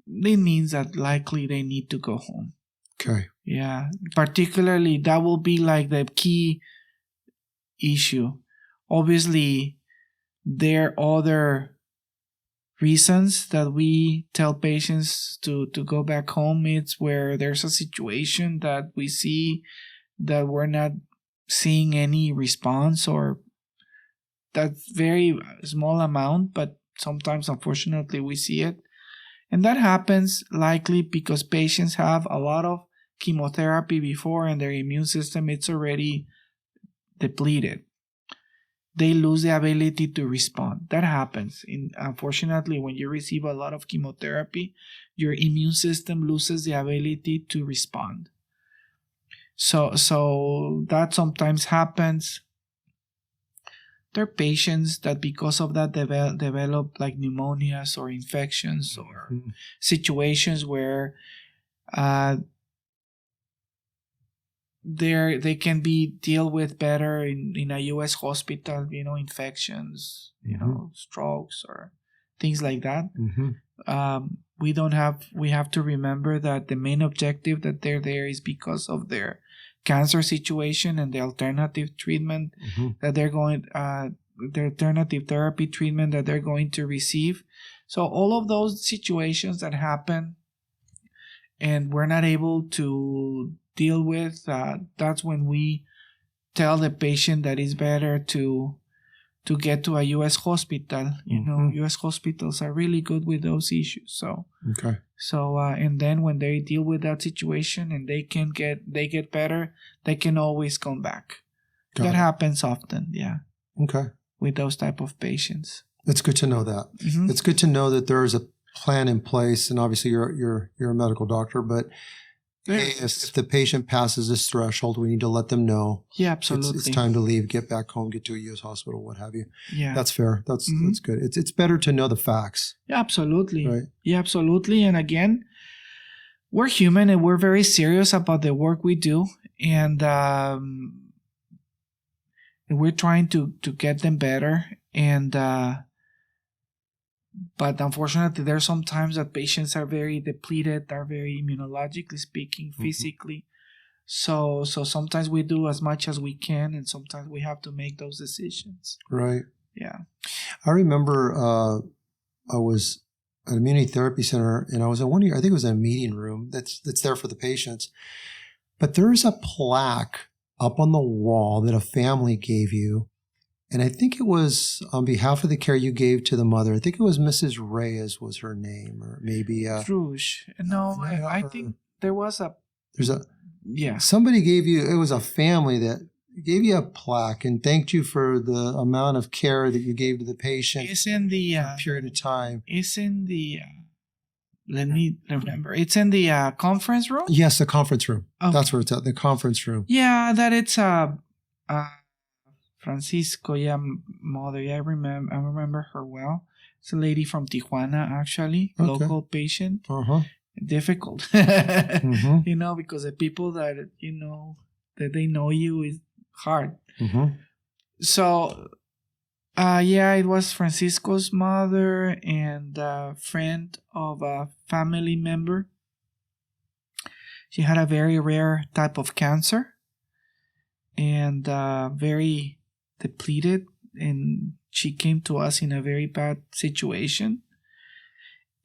it means that likely they need to go home. Okay. Yeah, particularly that will be like the key issue. Obviously, there are other reasons that we tell patients to go back home. It's where there's a situation that we see that we're not seeing any response, or that's very small amount, but sometimes unfortunately we see it. And that happens likely because patients have a lot of chemotherapy before and their immune system it's already depleted. They lose the ability to respond. That happens. Unfortunately, when you receive a lot of chemotherapy, your immune system loses the ability to respond. So that sometimes happens. There are patients that because of that develop like pneumonias or infections or situations where they can be dealt with better in a U.S. hospital, infections, strokes or things like that. We have to remember that the main objective that they're there is because of their cancer situation and the alternative treatment that they're going, the alternative therapy treatment that they're going to receive. So all of those situations that happen and we're not able to deal with, that's when we tell the patient that it's better to get to a U.S. hospital. U.S. hospitals are really good with those issues. So and then when they deal with that situation and they get better, they can always come back. That happens often, with those type of patients. It's good to know that. It's good to know that there is a plan in place, and obviously you're a medical doctor, but Hey, if the patient passes this threshold, we need to let them know. Yeah, absolutely. It's time to leave, get back home, get to a U.S. hospital, what have you. Yeah. That's fair. That's good. It's better to know the facts. Yeah, absolutely. Right. Yeah, absolutely. And again, we're human and we're very serious about the work we do. And we're trying to get them better. And but unfortunately, there are some times that patients are very depleted, are very immunologically speaking, physically. So sometimes we do as much as we can, and sometimes we have to make those decisions. Right. Yeah. I remember I was at a community therapy center, and I was in I think it was a meeting room that's there for the patients. But there's a plaque up on the wall that a family gave you. And I think it was on behalf of the care you gave to the mother. I think it was Mrs. Reyes was her name, or maybe Rouge. No, I think there was somebody gave you, it was a family that gave you a plaque and thanked you for the amount of care that you gave to the patient. It's in the period of time. It's in the let me remember. It's in the conference room? Yes, the conference room. Okay. That's where it's at, the conference room. Yeah, that it's Francisco, mother. Yeah, I remember her well. It's a lady from Tijuana, actually, local patient. Difficult, because the people that that they know you is hard. So, it was Francisco's mother and a friend of a family member. She had a very rare type of cancer and very depleted, and she came to us in a very bad situation,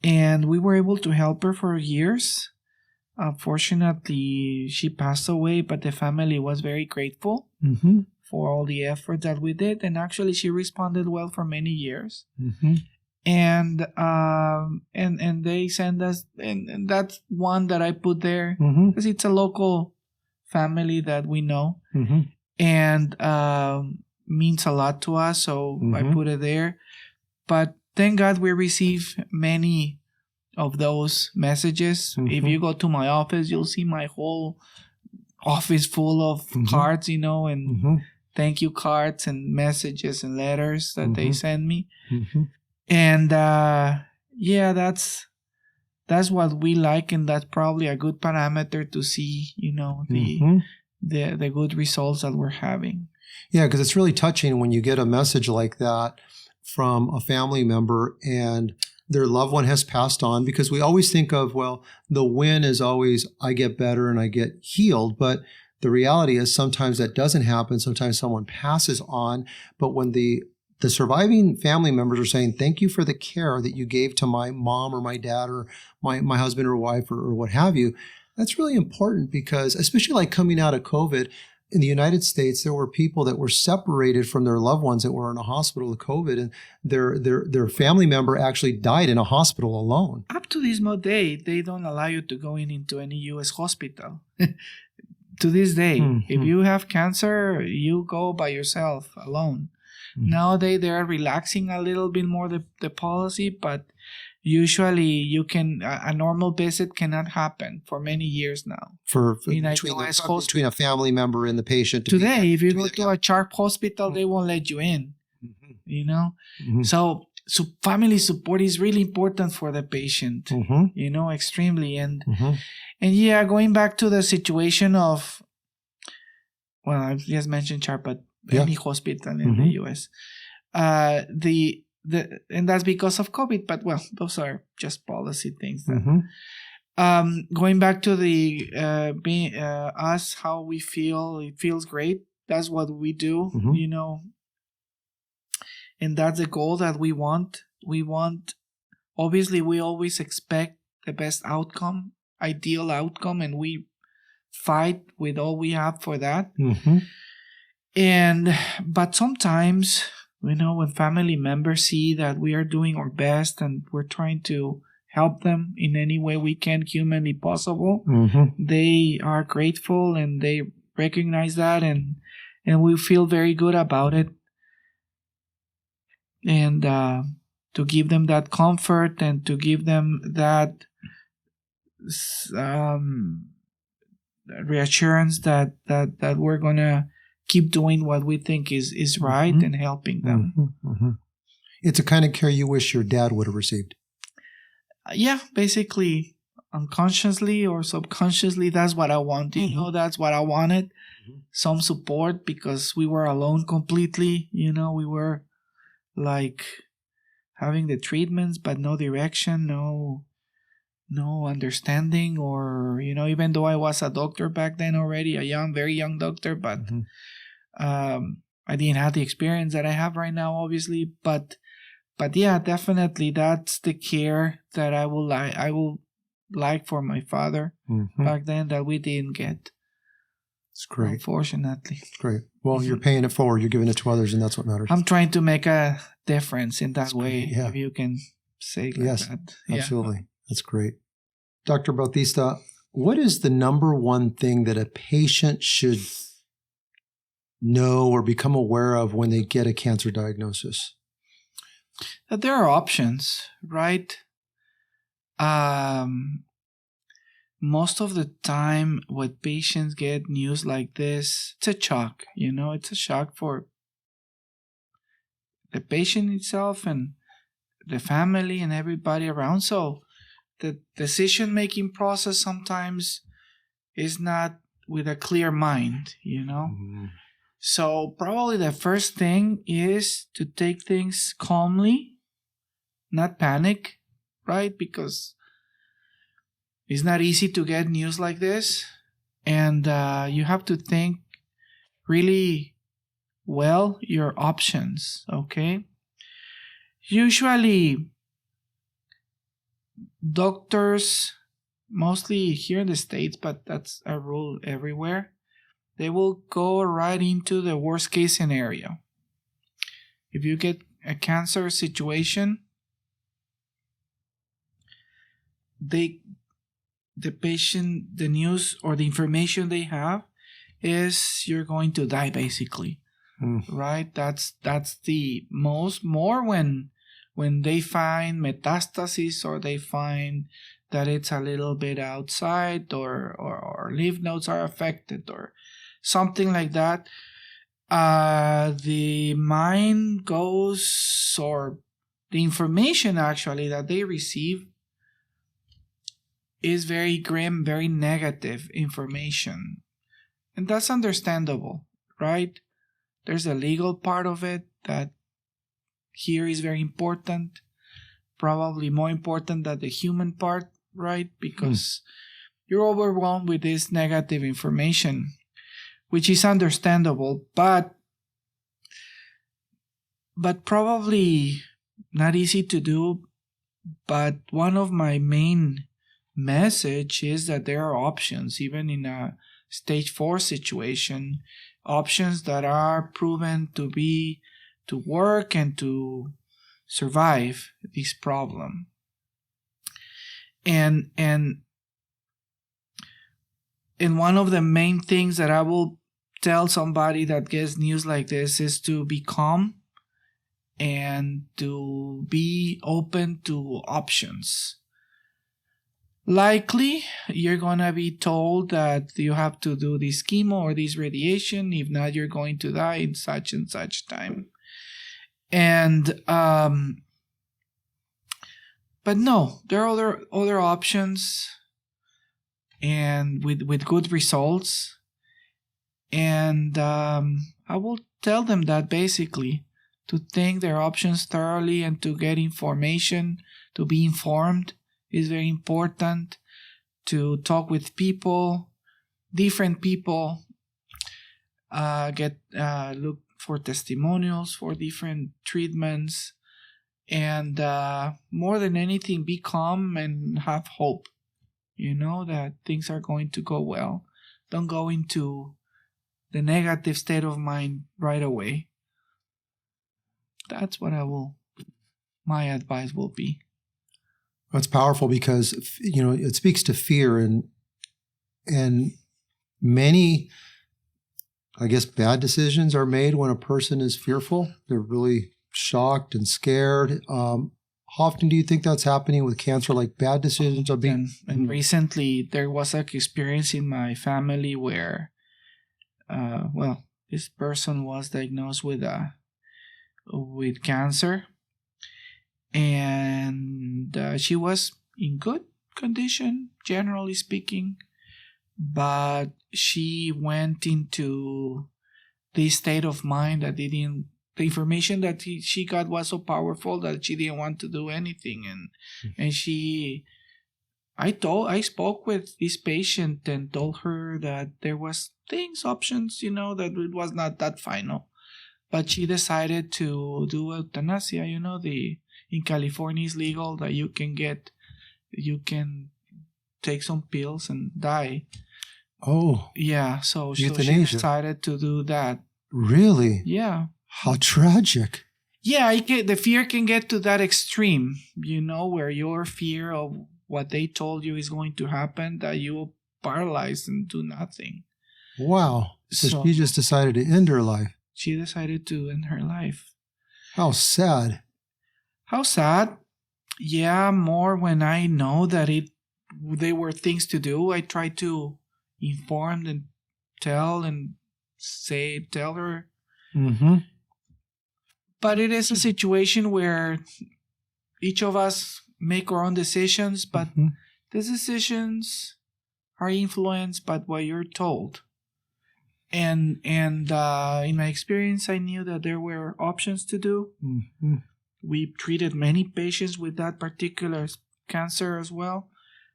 and we were able to help her for years. Unfortunately, she passed away, but the family was very grateful for all the effort that we did, and actually she responded well for many years. And they send us, and that's one that I put there because it's a local family that we know, and means a lot to us, so I put it there. But thank God we receive many of those messages. If you go to my office, you'll see my whole office full of cards, and thank you cards and messages and letters that they send me. And that's what we like, and that's probably a good parameter to see, the good results that we're having. Yeah, because it's really touching when you get a message like that from a family member and their loved one has passed on, because we always think of, well, the win is always I get better and I get healed. But the reality is sometimes that doesn't happen. Sometimes someone passes on. But when the surviving family members are saying, thank you for the care that you gave to my mom or my dad or my husband or wife or what have you, that's really important, because especially like coming out of COVID, in the United States, there were people that were separated from their loved ones that were in a hospital with COVID, and their family member actually died in a hospital alone. Up to this day, they don't allow you to go into any U.S. hospital. To this day, if you have cancer, you go by yourself alone. Nowadays, they are relaxing a little bit more the policy, but usually you can a normal visit cannot happen for many years now. Between a family member and the patient. Today, if you go to a CHARP hospital, they won't let you in. So family support is really important for the patient. Extremely. And going back to the situation of, well, I just mentioned CHARP, but any hospital in the U.S. And that's because of COVID, but well, those are just policy things. Going back to the being us, how we feel, it feels great. That's what we do, and that's the goal that we want. Obviously, we always expect the best outcome, ideal outcome, and we fight with all we have for that. But sometimes, when family members see that we are doing our best and we're trying to help them in any way we can humanly possible, they are grateful and they recognize that, and we feel very good about it. And to give them that comfort and to give them that reassurance that we're gonna keep doing what we think is right and helping them. It's a kind of care you wish your dad would have received. Yeah, basically, unconsciously or subconsciously, that's what I want. That's what I wanted. Some support, because we were alone completely. We were like having the treatments, but no direction, no understanding, or even though I was a doctor back then already, very young doctor, but I didn't have the experience that I have right now, obviously. But yeah, definitely that's the care that I will like for my father back then that we didn't get. It's great. Unfortunately. Great. Well, you're paying it forward. You're giving it to others, and that's what matters. I'm trying to make a difference in that way, if you can say like yes, that. Absolutely. Yeah. That's great. Dr. Bautista, what is the number one thing that a patient should know or become aware of when they get a cancer diagnosis? That there are options, right? Most of the time when patients get news like this, it's a shock, it's a shock for the patient itself and the family and everybody around. So the decision-making process sometimes is not with a clear mind, So probably the first thing is to take things calmly, not panic, right? Because it's not easy to get news like this. And you have to think really well your options, okay? Usually, doctors, mostly here in the States, but that's a rule everywhere, they will go right into the worst case scenario. If you get a cancer situation, the patient, the news or the information they have is you're going to die, basically. Right? That's the more when they find metastasis, or they find that it's a little bit outside, or lymph nodes are affected, or something like that. The mind goes, or the information actually that they receive is very grim, very negative information. And that's understandable, right? There's a legal part of it that here is very important, probably more important than the human part, right? Because you're overwhelmed with this negative information, which is understandable, but probably not easy to do. But one of my main message is that there are options, even in a stage 4 situation, options that are proven to work and to survive this problem. And one of the main things that I will tell somebody that gets news like this is to be calm and to be open to options. Likely, you're going to be told that you have to do this chemo or this radiation. If not, you're going to die in such and such time. And, but no, there are other options, and with good results. And I will tell them that basically to think their options thoroughly and to get information, to be informed is very important, to talk with people, different people, look for testimonials for different treatments, and more than anything, be calm and have hope, that things are going to go well. Don't go into the negative state of mind right away. That's what my advice will be. That's powerful, because it speaks to fear, and many, I guess, bad decisions are made when a person is fearful. They're really shocked and scared. How often do you think that's happening with cancer? Like bad decisions are being... And recently there was an experience in my family where, this person was diagnosed with cancer, and she was in good condition, generally speaking, but she went into this state of mind that the information that she got was so powerful that she didn't want to do anything, and I spoke with this patient and told her that there was options, that it was not that final, but she decided to do euthanasia. In California it's legal that you can take some pills and die. Oh. Yeah, so she decided to do that. Really? Yeah. How tragic. Yeah, the fear can get to that extreme, where your fear of what they told you is going to happen, that you will paralyze and do nothing. Wow. So she just decided to end her life. She decided to end her life. How sad. How sad. Yeah, more when I know that they were things to do. I try to inform and tell her. Mm-hmm. But it is a situation where each of us make our own decisions, but the decisions are influenced by what you're told. And in my experience, I knew that there were options to do. Mm-hmm. We treated many patients with that particular cancer as well.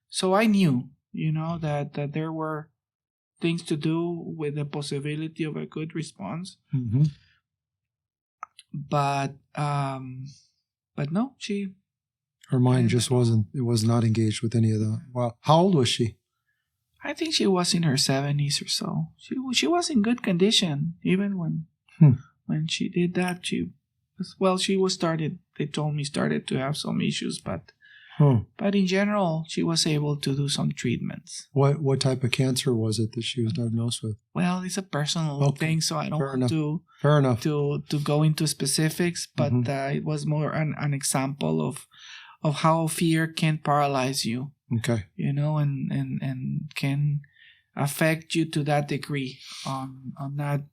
So I knew, that there were things to do with the possibility of a good response. Mm-hmm. But no, her mind just was not engaged with any of that. Wow. How old was she? I think she was in her 70s or so. She was in good condition even when she did that. They told me started to have some issues, but in general she was able to do some treatments. What type of cancer was it that she was diagnosed with? Well, it's a personal thing, so I don't want Fair enough. to go into specifics, but it was more an example of how fear can paralyze you. Okay. And can affect you to that degree on not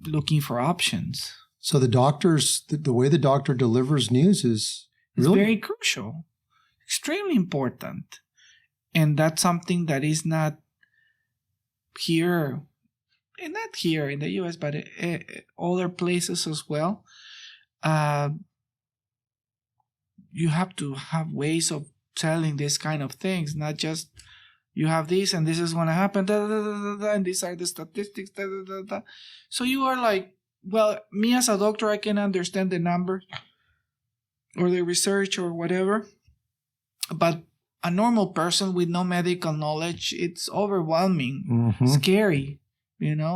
looking for options. So the way the doctor delivers news is really very crucial, extremely important. And that's something that is not here, and not here in the US, but other places as well. You have to have ways of telling this kind of things, not just you have this and this is going to happen, and these are the statistics. So you are like, well, me as a doctor, I can understand the numbers or the research or whatever, but a normal person with no medical knowledge, it's overwhelming, scary,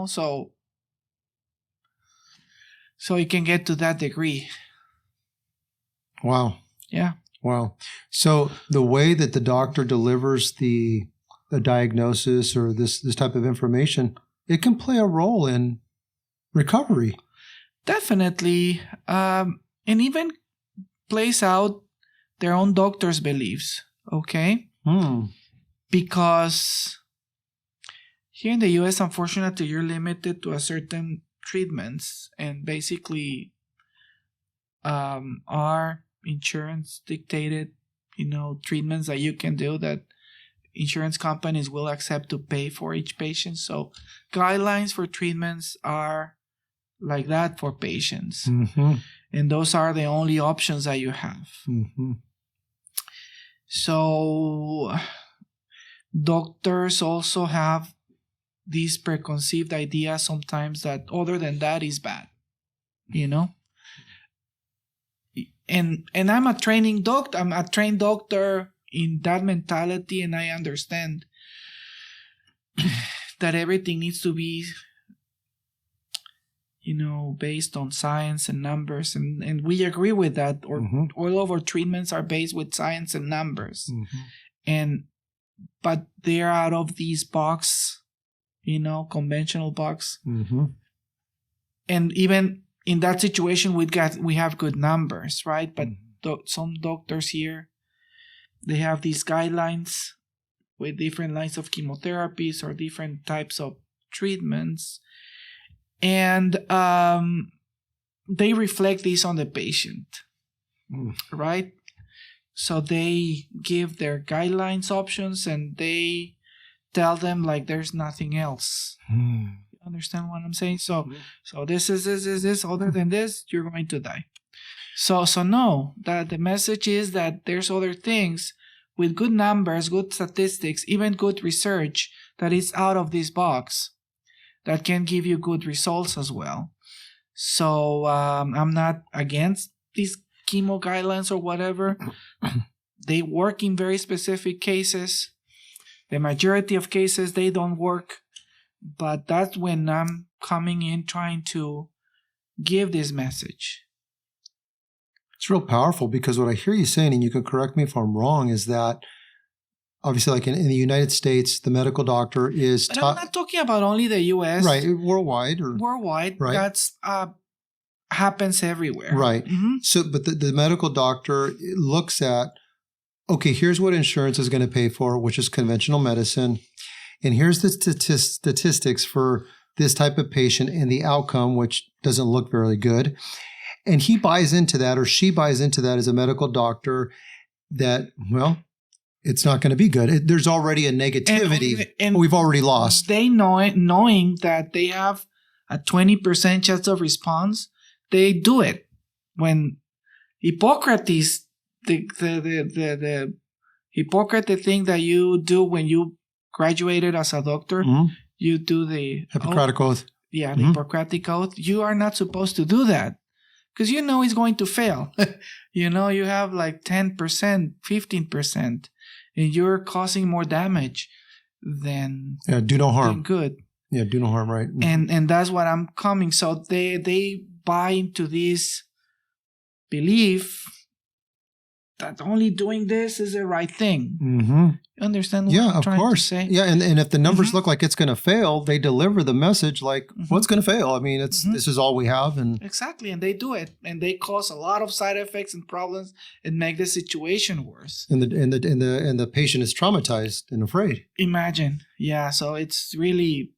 so it can get to that degree. Wow. Yeah. Wow. So the way that the doctor delivers the diagnosis or this type of information, it can play a role in recovery. Definitely. And even plays out their own doctor's beliefs. Okay? Because here in the US, unfortunately, you're limited to a certain treatments, and basically are insurance dictated, treatments that you can do that insurance companies will accept to pay for each patient. So guidelines for treatments are like that for patients. And those are the only options that you have. So doctors also have these preconceived ideas sometimes that other than that is bad, And I'm a trained doctor in that mentality, and I understand that everything needs to be, based on science and numbers, and we agree with that. All of our treatments are based with science and numbers, but they're out of these box, conventional box, and even in that situation, we have good numbers, right? But some doctors here, they have these guidelines with different lines of chemotherapies or different types of treatments, and they reflect this on the patient, right? So they give their guidelines options, and they tell them like there's nothing else. You understand what I'm saying? So this is other than this, you're going to die. So no, that the message is that there's other things with good numbers, good statistics, even good research that is out of this box that can give you good results as well. So I'm not against these chemo guidelines or whatever. They work in very specific cases. The majority of cases, they don't work. But that's when I'm coming in trying to give this message. It's real powerful, because what I hear you saying, and you can correct me if I'm wrong, is that obviously, like in the United States, the medical doctor is But I'm not talking about only the U.S. Right, worldwide. Worldwide, right. That's happens everywhere. Right. So, but the medical doctor looks at, okay, here's what insurance is going to pay for, which is conventional medicine. And here's the statistics for this type of patient and the outcome, which doesn't look very good. And he buys into that, or she buys into that as a medical doctor, that, well, it's not going to be good. There's already a negativity, and we've already lost. They know it, knowing that they have a 20% chance of response, they do it. When Hippocrates, the Hippocrates thing that you do when you graduated as a doctor, you do the Hippocratic Oath. Yeah, the Hippocratic Oath. You are not supposed to do that, because you know it's going to fail. You know, you have like 10%, 15%, and you're causing more damage than do no harm. Good. Yeah, do no harm, right? And that's what I'm coming. So they buy into this belief that only doing this is the right thing. You understand what I'm trying to say? Yeah, and if the numbers look like it's going to fail, they deliver the message like, what's going to fail? I mean, this is all we have. And exactly, and they do it, and they cause a lot of side effects and problems and make the situation worse. And the patient is traumatized and afraid. Imagine, yeah. So it's really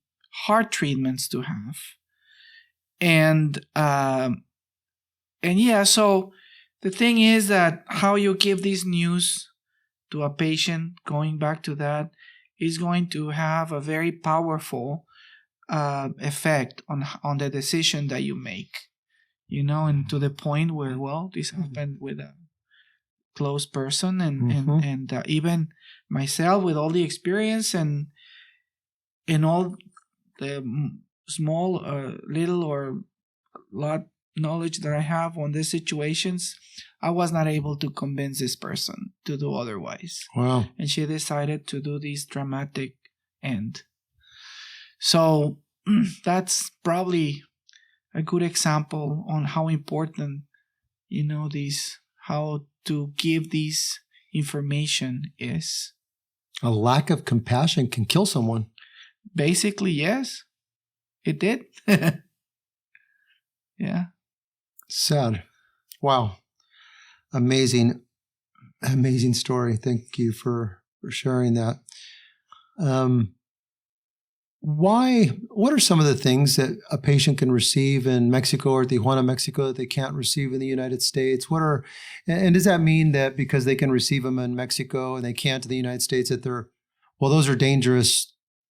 hard treatments to have, and yeah. So the thing is that how you give this news to a patient, going back to that, is going to have a very powerful effect on the decision that you make. You know, and to the point where, well, this happened with a close person, and even myself with all the experience and all the small, little or lot knowledge that I have on these situations, I was not able to convince this person to do otherwise. Wow. And she decided to do this dramatic end. So that's probably a good example on how important, you know, how to give this information is. A lack of compassion can kill someone. Basically, yes. It did. Yeah. Sad. Wow. Amazing story. Thank you for sharing that. What are some of the things that a patient can receive in Mexico or Tijuana, Mexico, that they can't receive in the United States? And does that mean that because they can receive them in Mexico and they can't in the United States, that those are dangerous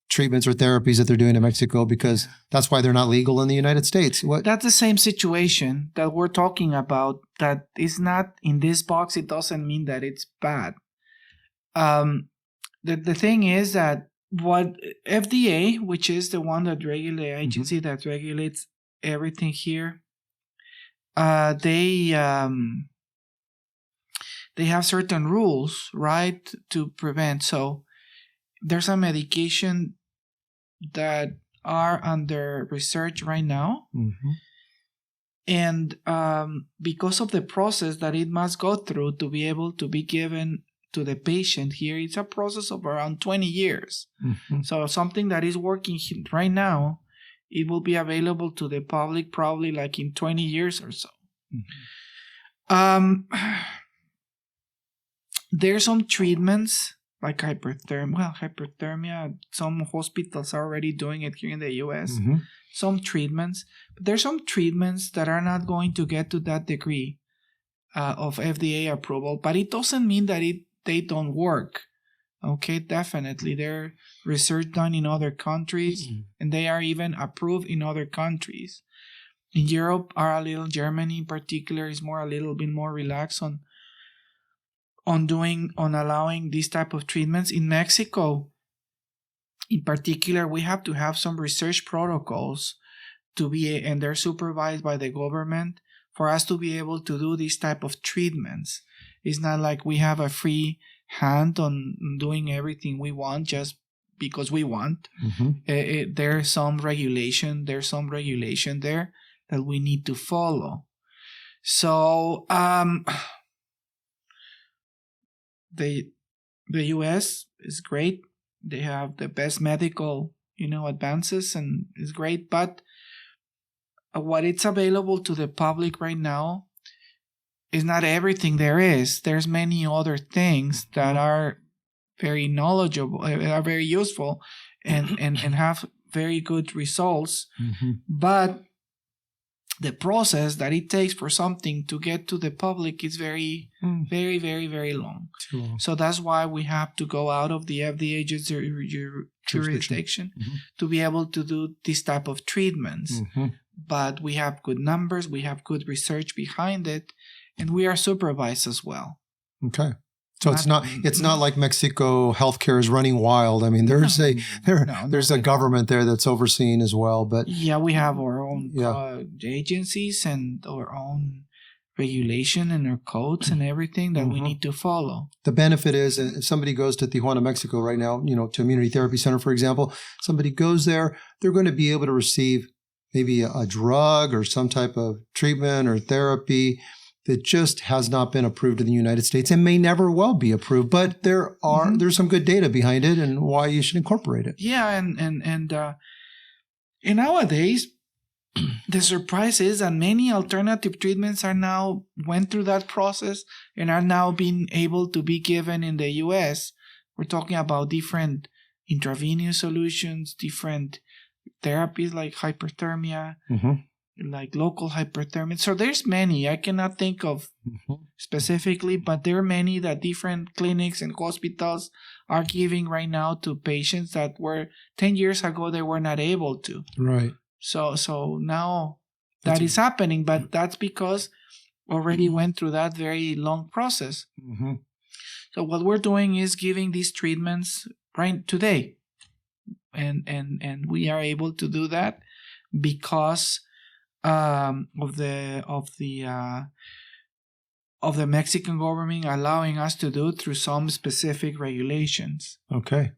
treatments or therapies that they're doing in Mexico, because that's why they're not legal in the United States? That's the same situation that we're talking about. That is not in this box. It doesn't mean that it's bad. The thing is that what FDA, which is the one that agency that regulates everything here, they have certain rules, right, to prevent. So there's a medication that are under research right now. And because of the process that it must go through to be able to be given to the patient here, it's a process of around 20 years. So something that is working right now it will be available to the public probably like in 20 years or so. There's some treatments like hyperthermia. Some hospitals are already doing it here in the US. Some treatments. But there's some treatments that are not going to get to that degree of FDA approval. But it doesn't mean that they don't work. Okay, definitely. There's research done in other countries, and they are even approved in other countries. In Europe, Germany in particular is a little bit more relaxed on allowing these type of treatments. In Mexico, in particular, we have to have some research protocols and they're supervised by the government for us to be able to do these type of treatments. It's not like we have a free hand on doing everything we want just because we want. There's some regulation there that we need to follow. So the US is great. They have the best medical advances, and it's great. But what it's available to the public right now is not everything there is. There's many other things that are very knowledgeable, are very useful, and have very good results. But the process that it takes for something to get to the public is very, very, very, very long. Too long. So that's why we have to go out of the FDA jurisdiction to be able to do this type of treatments. But we have good numbers, we have good research behind it, and we are supervised as well. Okay. So it's not like Mexico healthcare is running wild. I mean, there's a government there that's overseeing as well. But yeah, we have our own agencies and our own regulation and our codes and everything that we need to follow. The benefit is, if somebody goes to Tijuana, Mexico right now, to Immunity Therapy Center, for example, somebody goes there, they're going to be able to receive maybe a drug or some type of treatment or therapy that just has not been approved in the United States and may never well be approved. But there's some good data behind it and why you should incorporate it. Yeah, and nowadays, the surprise is that many alternative treatments are now went through that process and are now being able to be given in the U.S. We're talking about different intravenous solutions, different therapies like hyperthermia, like local hyperthermia. So there's many. I cannot think of specifically, but there are many that different clinics and hospitals are giving right now to patients that were 10 years ago they were not able to. Right. So now that is happening, but that's because already went through that very long process. So what we're doing is giving these treatments right today. And we are able to do that because of the Mexican government allowing us to do it through some specific regulations. Okay.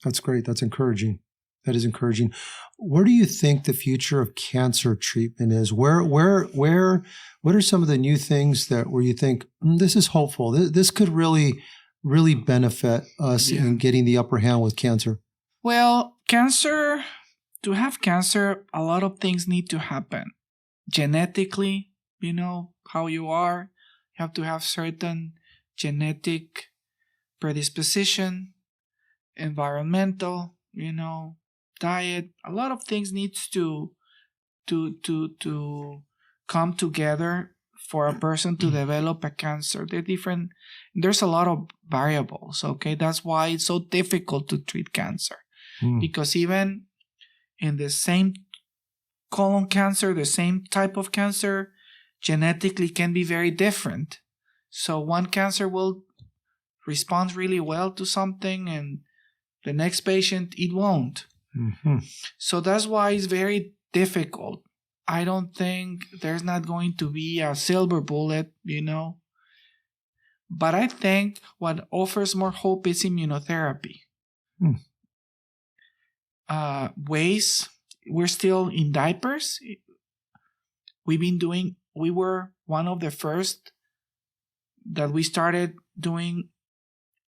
That's great. That's encouraging. That is encouraging. Where do you think the future of cancer treatment is? What are some of the new things where you think this is hopeful? This could really, really benefit us in getting the upper hand with cancer? Well, to have cancer, a lot of things need to happen. Genetically, how you are. You have to have certain genetic predisposition, environmental, diet. A lot of things needs to come together for a person to develop a cancer. There's a lot of variables, okay? That's why it's so difficult to treat cancer. Because even in the same colon cancer, the same type of cancer, genetically can be very different. So one cancer will respond really well to something and the next patient, it won't. So that's why it's very difficult. I don't think there's not going to be a silver bullet, But I think what offers more hope is immunotherapy. We're still in diapers. We were one of the first that we started doing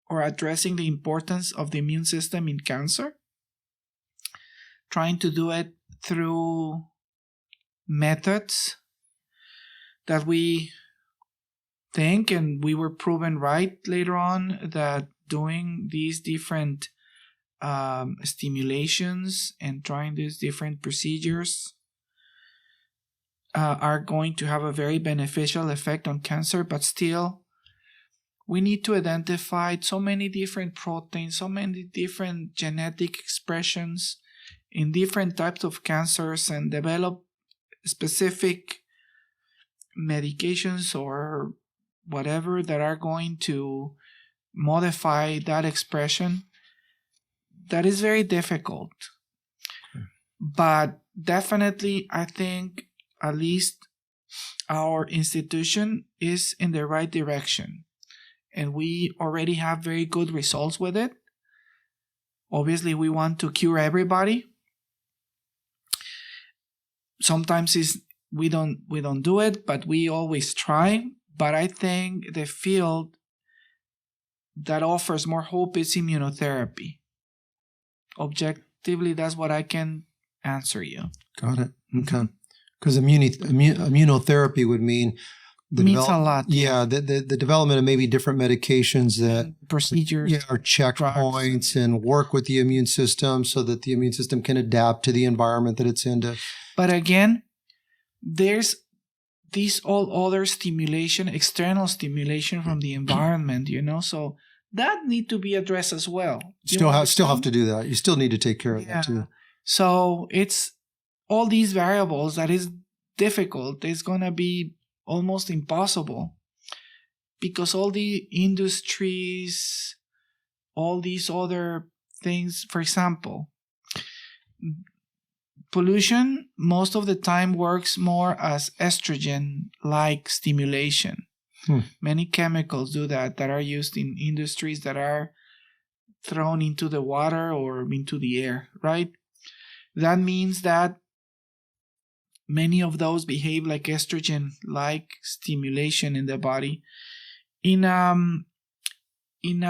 or addressing the importance of the immune system in cancer, trying to do it through methods that we think, and we were proven right later on, that doing these different stimulations and trying these different procedures are going to have a very beneficial effect on cancer. But still, we need to identify so many different proteins, so many different genetic expressions in different types of cancers, and develop specific medications or whatever that are going to modify that expression. That is very difficult. Okay. But definitely, I think at least our institution is in the right direction, and we already have very good results with it. Obviously, we want to cure everybody. Sometimes we don't do it, but we always try. But I think the field that offers more hope is immunotherapy. Objectively, that's what I can answer you. Got it. Okay. Because immunotherapy would mean means a lot. Yeah, the development of maybe different medications that procedures, or checkpoints, and work with the immune system so that the immune system can adapt to the environment that it's in. But again, there's this all other stimulation, external stimulation from the environment, so that need to be addressed as well. Still have to do that. You still need to take care of that too. So it's all these variables that is difficult. It's going to be almost impossible because all the industries, all these other things, for example, pollution most of the time works more as estrogen-like stimulation. Many chemicals do that are used in industries that are thrown into the water or into the air, right? That means that many of those behave like estrogen-like stimulation in the body. In a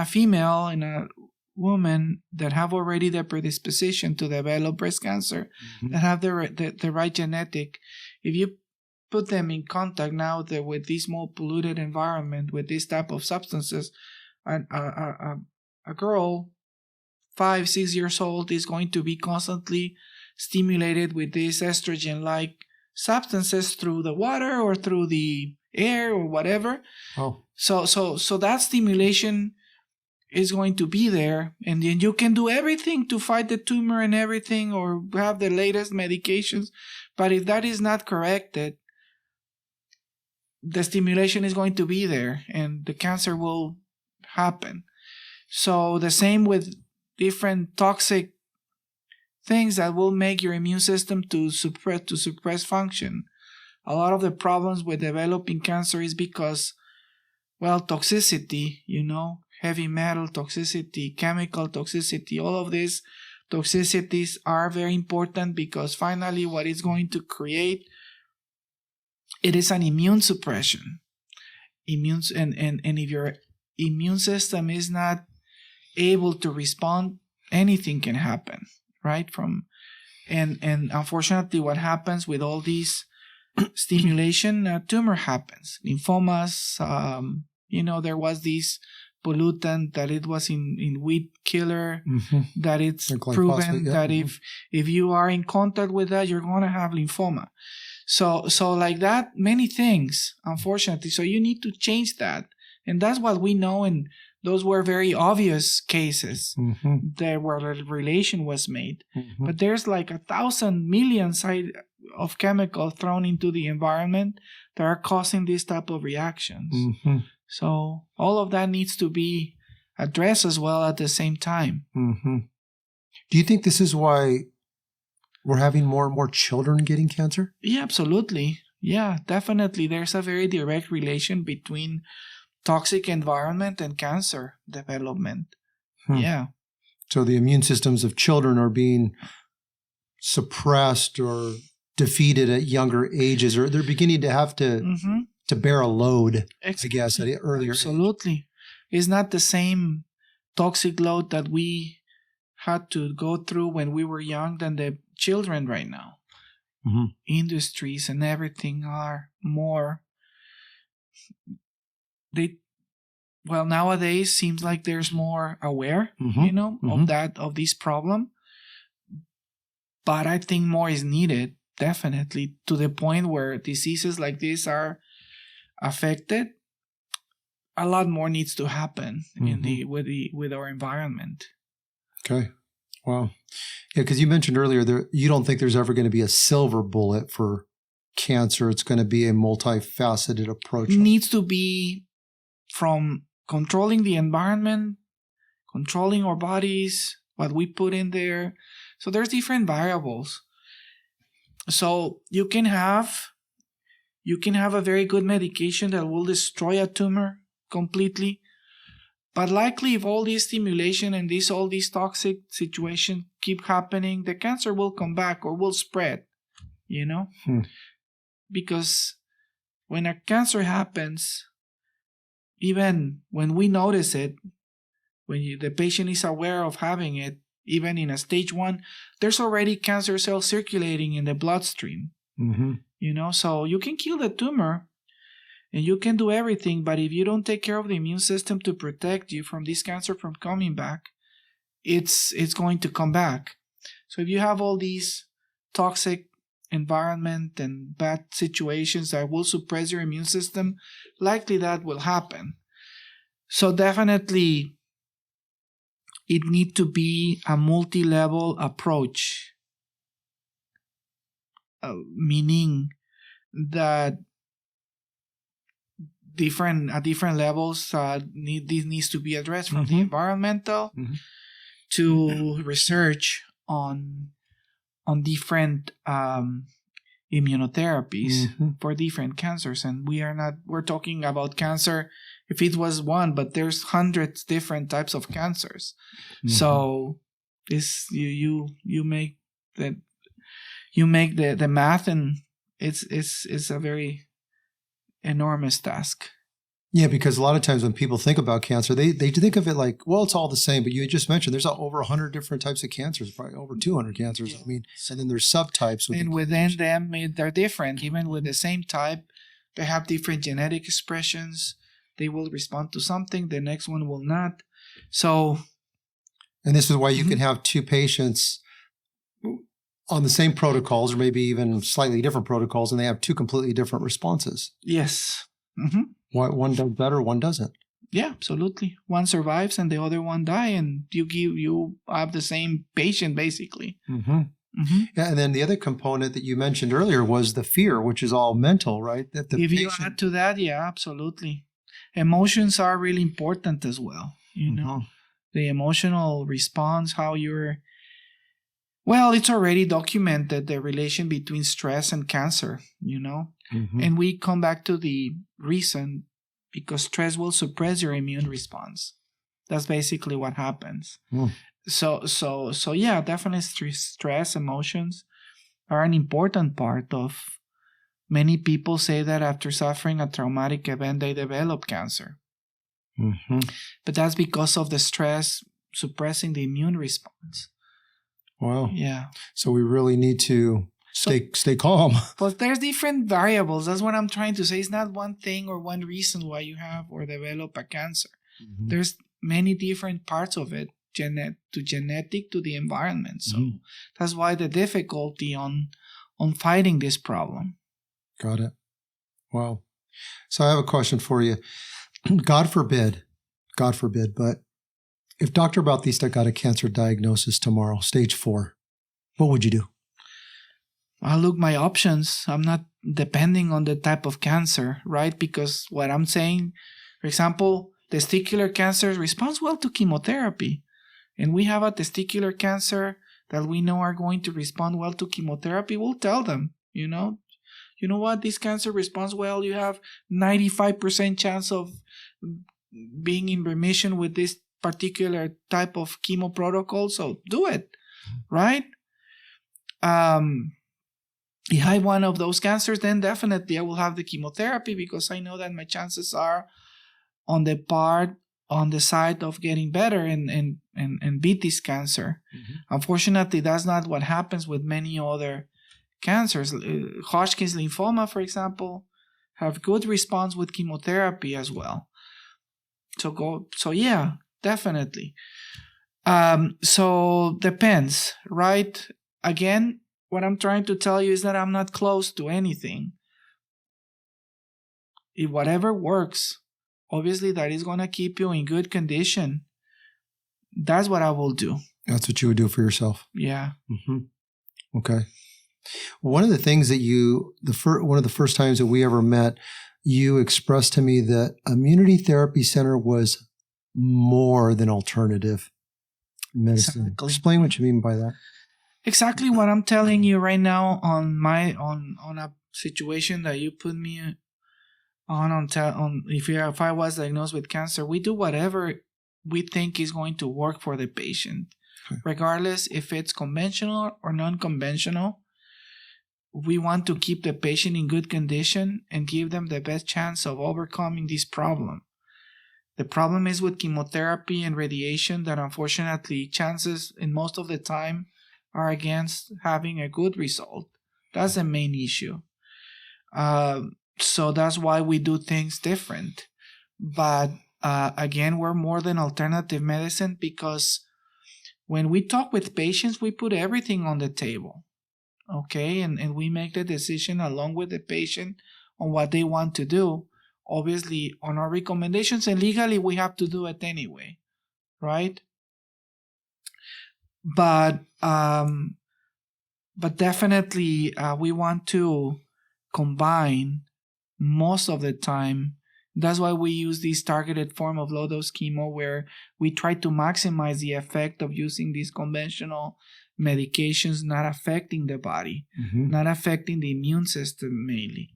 female, in a woman that have already the predisposition to develop breast cancer, that have the right genetic, if you put them in contact now with this more polluted environment, with this type of substances, a girl 5-6 years old is going to be constantly stimulated with these estrogen-like substances through the water or through the air or whatever. So that stimulation is going to be there, and then you can do everything to fight the tumor and everything, or have the latest medications. But if that is not corrected, the stimulation is going to be there and the cancer will happen. So the same with different toxic things that will make your immune system to suppress function. A lot of the problems with developing cancer is because, toxicity, heavy metal toxicity, chemical toxicity, all of these toxicities are very important, because finally what it's going to create, it is an immune suppression. And if your immune system is not able to respond, anything can happen, right? And unfortunately, what happens with all these stimulation, tumor happens. Lymphomas, there was this pollutant that it was in wheat killer, that it's proven that if you are in contact with that, you're going to have lymphoma. So like that, many things, unfortunately. So you need to change that. And that's what we know, and those were very obvious cases there where a relation was made. But there's like 1,000 million of chemicals thrown into the environment that are causing this type of reactions. So all of that needs to be addressed as well at the same time. Do you think this is why we're having more and more children getting cancer? Yeah, absolutely. Yeah, definitely. There's a very direct relation between toxic environment and cancer development. Yeah. So the immune systems of children are being suppressed or defeated at younger ages, or they're beginning to have to bear a load, I guess, at an earlier Absolutely. age. It's not the same toxic load that we had to go through when we were young than the children right now. industries and everything are more, nowadays seems like there's more aware, of this problem. But I think more is needed, definitely, to the point where diseases like this are affected. A lot more needs to happen with our environment. Okay. Wow. Yeah, because you mentioned earlier you don't think there's ever going to be a silver bullet for cancer. It's going to be a multifaceted approach. It needs to be from controlling the environment, controlling our bodies, what we put in there. So there's different variables. So you can have a very good medication that will destroy a tumor completely. But likely if all this stimulation and all these toxic situations keep happening, the cancer will come back or will spread, Because when a cancer happens, even when we notice it, when the patient is aware of having it, even in a stage 1, there's already cancer cells circulating in the bloodstream. So you can kill the tumor and you can do everything, but if you don't take care of the immune system to protect you from this cancer from coming back, it's going to come back. So if you have all these toxic environment and bad situations that will suppress your immune system, likely that will happen. So definitely it needs to be a multi-level approach, meaning that at different levels this needs to be addressed, from the environmental to research on different immunotherapies for different cancers. And we're talking about cancer if it was one, but there's hundreds different types of cancers. So this you make the math, and it's a very enormous task. Yeah, because a lot of times when people think about cancer, they think of it like, well, it's all the same. But you just mentioned there's over 100 different types of cancers, probably over 200 cancers. Yeah. I mean, and then there's subtypes. And within them, they're different. Even with the same type, they have different genetic expressions. They will respond to something, the next one will not. So, and this is why you can have 2 patients on the same protocols, or maybe even slightly different protocols, and they have 2 completely different responses. Yes. Why one does better, one doesn't? Yeah, absolutely. One survives and the other one die, and you have the same patient basically. Yeah, and then the other component that you mentioned earlier was the fear, which is all mental, right? That if you add to that, yeah, absolutely. Emotions are really important as well. The emotional response, how you're. Well, it's already documented, the relation between stress and cancer, and we come back to the reason, because stress will suppress your immune response. That's basically what happens. So yeah, definitely stress, emotions are an important part of. Many people say that after suffering a traumatic event, they develop cancer. But that's because of the stress suppressing the immune response. Wow. Yeah. So we really need to stay calm. But there's different variables. That's what I'm trying to say. It's not one thing or one reason why you have or develop a cancer. There's many different parts of it, genetic to the environment. So that's why the difficulty on fighting this problem. Got it. Wow. So I have a question for you. God forbid, but if Dr. Bautista got a cancer diagnosis tomorrow, stage 4, what would you do? I'll look my options. I'm not depending on the type of cancer, right? Because what I'm saying, for example, testicular cancer responds well to chemotherapy. And we have a testicular cancer that we know are going to respond well to chemotherapy. We'll tell them, you know what, this cancer responds well. You have 95% chance of being in remission with this particular type of chemo protocol. So do it, right? If I have one of those cancers, then definitely I will have the chemotherapy, because I know that my chances are on the side of getting better and beat this cancer. Unfortunately, that's not what happens with many other cancers. Hodgkin's lymphoma, for example, have good response with chemotherapy as well. So yeah, definitely. So depends, right? Again, what I'm trying to tell you is that I'm not close to anything. If whatever works, obviously that is going to keep you in good condition. That's what I will do. That's what you would do for yourself. Yeah. Mm-hmm. Okay. One of the things that one of the first times that we ever met, you expressed to me that Immunity Therapy Center was more than alternative medicine. Exactly. Explain what you mean by that. Exactly what I'm telling you right now on a situation that you put me on if I was diagnosed with cancer. We do whatever we think is going to work for the patient, regardless if it's conventional or non-conventional. We want to keep the patient in good condition and give them the best chance of overcoming this problem. The problem is with chemotherapy and radiation that unfortunately chances in most of the time are against having a good result. That's the main issue. So that's why we do things different. But again, we're more than alternative medicine because when we talk with patients, we put everything on the table. Okay, and we make the decision along with the patient on what they want to do. Obviously, on our recommendations, and legally we have to do it anyway, right? But definitely we want to combine most of the time. That's why we use this targeted form of low-dose chemo where we try to maximize the effect of using these conventional medications, not affecting the body, not affecting the immune system mainly.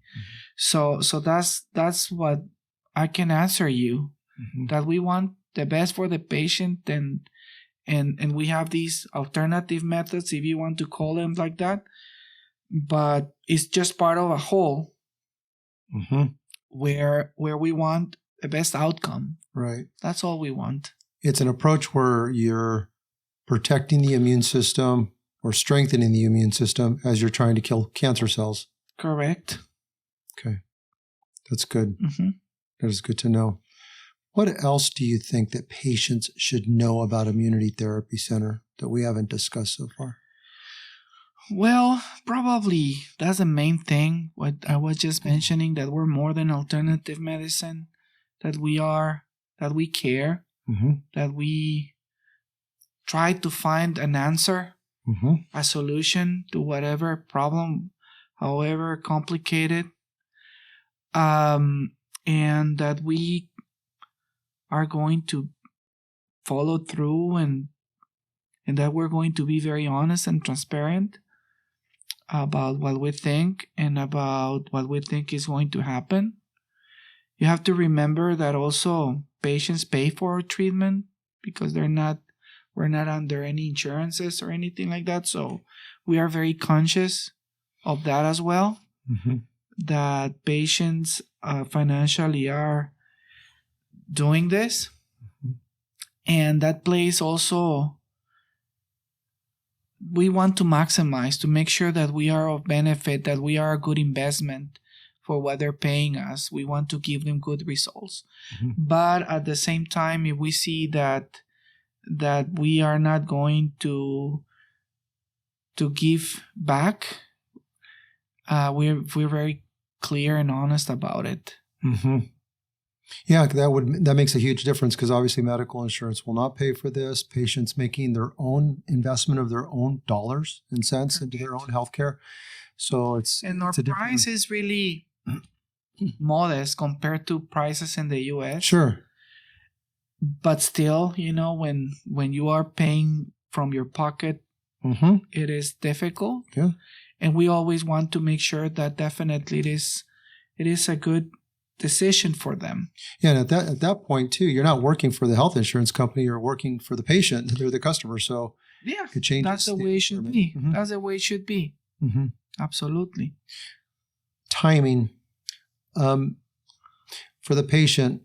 So that's what I can answer you, that we want the best for the patient, and we have these alternative methods, if you want to call them like that, but it's just part of a whole where we want the best outcome. Right. That's all we want. It's an approach where you're protecting the immune system or strengthening the immune system as you're trying to kill cancer cells. Correct. Okay. That's good. That is good to know. What else do you think that patients should know about Immunity Therapy Center that we haven't discussed so far? Well, probably that's the main thing. What I was just mentioning, that we're more than alternative medicine, that we care, that we try to find an answer, a solution to whatever problem, however complicated, and that we are going to follow through and that we're going to be very honest and transparent about what we think and about what we think is going to happen. You have to remember that also patients pay for our treatment because we're not under any insurances or anything like that. So we are very conscious of that as well, that patients financially are doing this. And that plays also, we want to maximize, to make sure that we are of benefit, that we are a good investment for what they're paying us. We want to give them good results. But at the same time, if we see that we are not going to give back, we're very clear and honest about it. Yeah, that makes a huge difference because obviously medical insurance will not pay for this. Patients making their own investment of their own dollars and cents into their own healthcare. So our price is really modest compared to prices in the US. Sure. But still, when you are paying from your pocket, it is difficult. Yeah. And we always want to make sure that definitely it is a good decision for them. Yeah, and at that point too, you're not working for the health insurance company, you're working for the patient. They're the customer. So it changes. That's the way it should be. That's the way it should be. Absolutely. Timing. For the patient,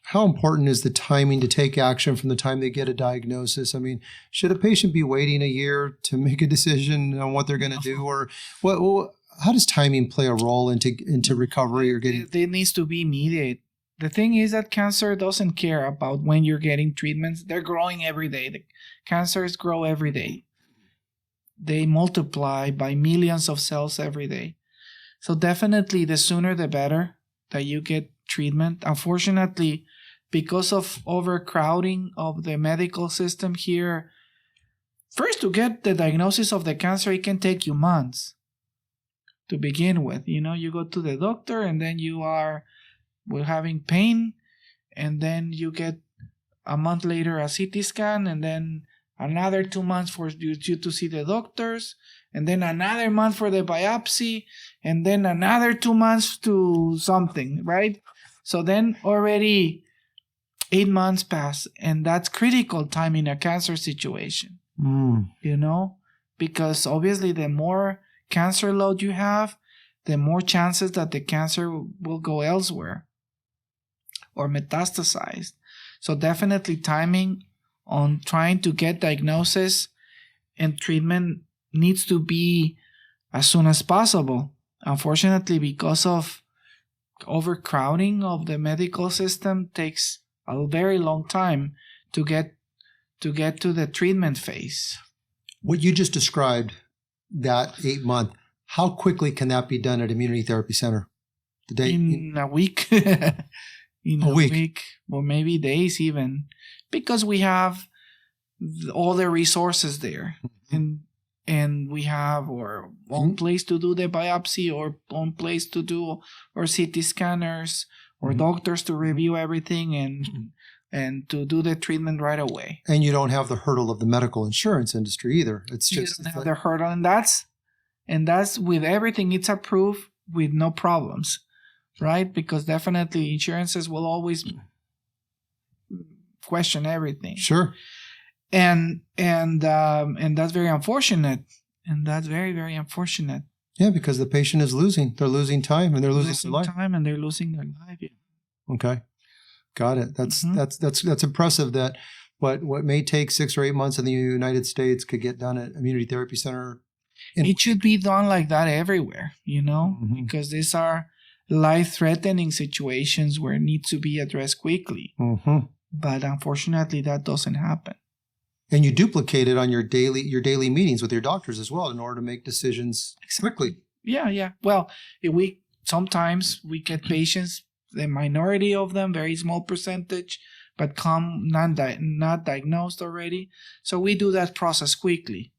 How important is the timing to take action from the time they get a diagnosis? I mean, should a patient be waiting a year to make a decision on what they're going to do, or how does timing play a role into recovery or getting? It needs to be immediate. The thing is that cancer doesn't care about when you're getting treatments. They're growing every day. The cancers grow every day. They multiply by millions of cells every day. So definitely the sooner the better that you get treatment. Unfortunately, because of overcrowding of the medical system here, first to get the diagnosis of the cancer, it can take you months to begin with. You go to the doctor and then we're having pain, and then you get a month later a CT scan, and then another 2 months for you to see the doctors, and then another month for the biopsy, and then another 2 months to something, right? So then already 8 months pass, and that's critical time in a cancer situation, because obviously the more cancer load you have, the more chances that the cancer will go elsewhere or metastasize. So definitely timing on trying to get diagnosis and treatment needs to be as soon as possible. Unfortunately, because of overcrowding of the medical system, takes a very long time to get to the treatment phase. What you just described, that 8 month, how quickly can that be done at Immunity Therapy Center? In a week. In a week, or maybe days even, because we have all the resources there, and we have our own place to do the biopsy, or own place to do our CT scanners, or doctors to review everything and to do the treatment right away. And you don't have the hurdle of the medical insurance industry either. It's just you don't have the hurdle, and that's with everything. It's approved with no problems. Right? Because definitely insurances will always question everything. Sure. And that's very unfortunate. And that's very, very unfortunate. Yeah, because the patient is losing. They're losing time and they're losing their life. Time and they're losing their life. Yeah. Okay. Got it. That's impressive that what may take 6 or 8 months in the United States could get done at Immunity Therapy Center. It should be done like that everywhere, because these are life-threatening situations where it needs to be addressed quickly. But unfortunately, that doesn't happen. And you duplicate it on your daily meetings with your doctors as well in order to make decisions quickly. Yeah. Well, sometimes we get patients, the minority of them, very small percentage, but come not diagnosed already. So we do that process quickly,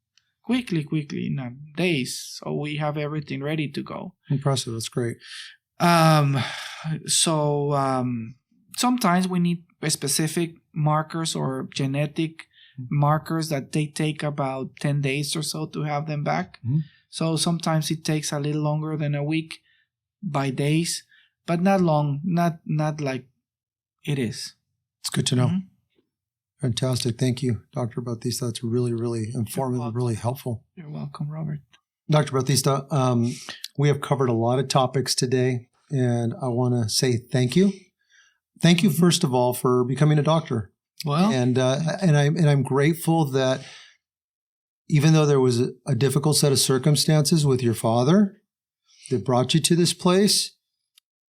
in days. So we have everything ready to go. Impressive. That's great. Sometimes we need specific markers or genetic markers that they take about 10 days or so to have them back. So sometimes it takes a little longer than a week by days, but not long, not like it is. It's good to know. Fantastic. Thank you, Dr. Bautista. That's really, really informative, really helpful. You're welcome, Robert. Dr. Bautista, we have covered a lot of topics today, and I want to say thank you. Thank you, first of all, for becoming a doctor. Well, and I'm grateful that even though there was a difficult set of circumstances with your father that brought you to this place,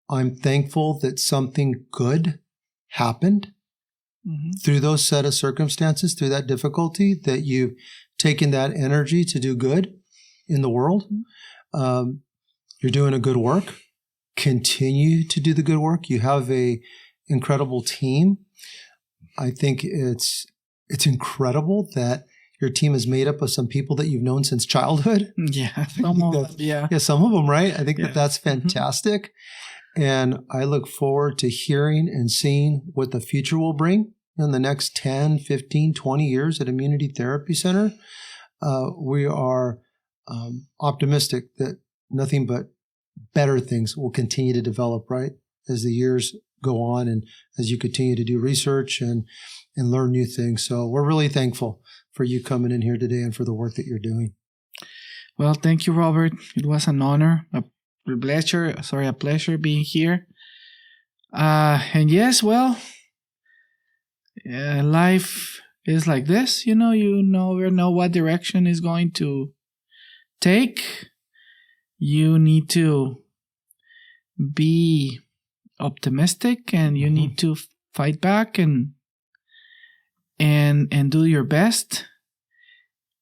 I'm thankful that something good happened through those set of circumstances, through that difficulty, that you've taken that energy to do good in the world. You're doing a good work. Continue to do the good work. You have a incredible team. I think it's incredible that your team is made up of some people that you've known since childhood. Yeah, some of them, yeah, some of them, right? I think that's fantastic. And I look forward to hearing and seeing what the future will bring in the next 10, 15, 20 years at Immunity Therapy Center. We are optimistic that nothing but better things will continue to develop, right, as the years go on and as you continue to do research and learn new things. So we're really thankful for you coming in here today and for the work that you're doing. Well, thank you, Robert. It was an honor, a pleasure being here. And yes, well, life is like this. You never know what direction is going to take. You need to be optimistic, and you need to fight back and do your best.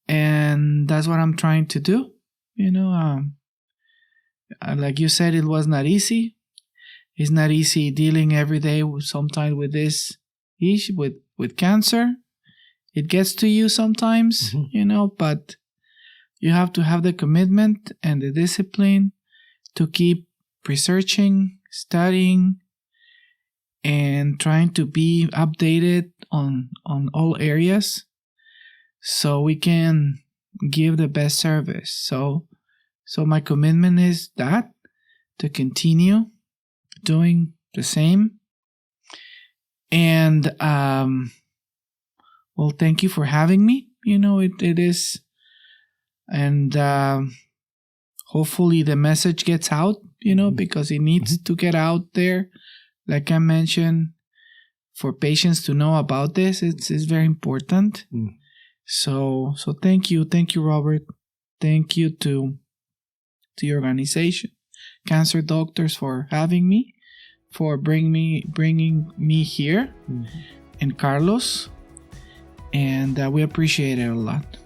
And that's what I'm trying to do. Like you said, it was not easy. It's not easy dealing every day sometimes with this issue, with cancer. It gets to you sometimes, but you have to have the commitment and the discipline to keep researching, studying, and trying to be updated on all areas so we can give the best service. So my commitment is that, to continue doing the same. And well, thank you for having me. It is, and hopefully the message gets out, because it needs to get out there. Like I mentioned, for patients to know about this, it's very important. So thank you, Robert. Thank you to the organization, Cancer Doctors, for having me, for bringing me here, and Carlos, and we appreciate it a lot.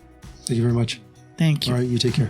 Thank you very much. Thank you. All right, you take care.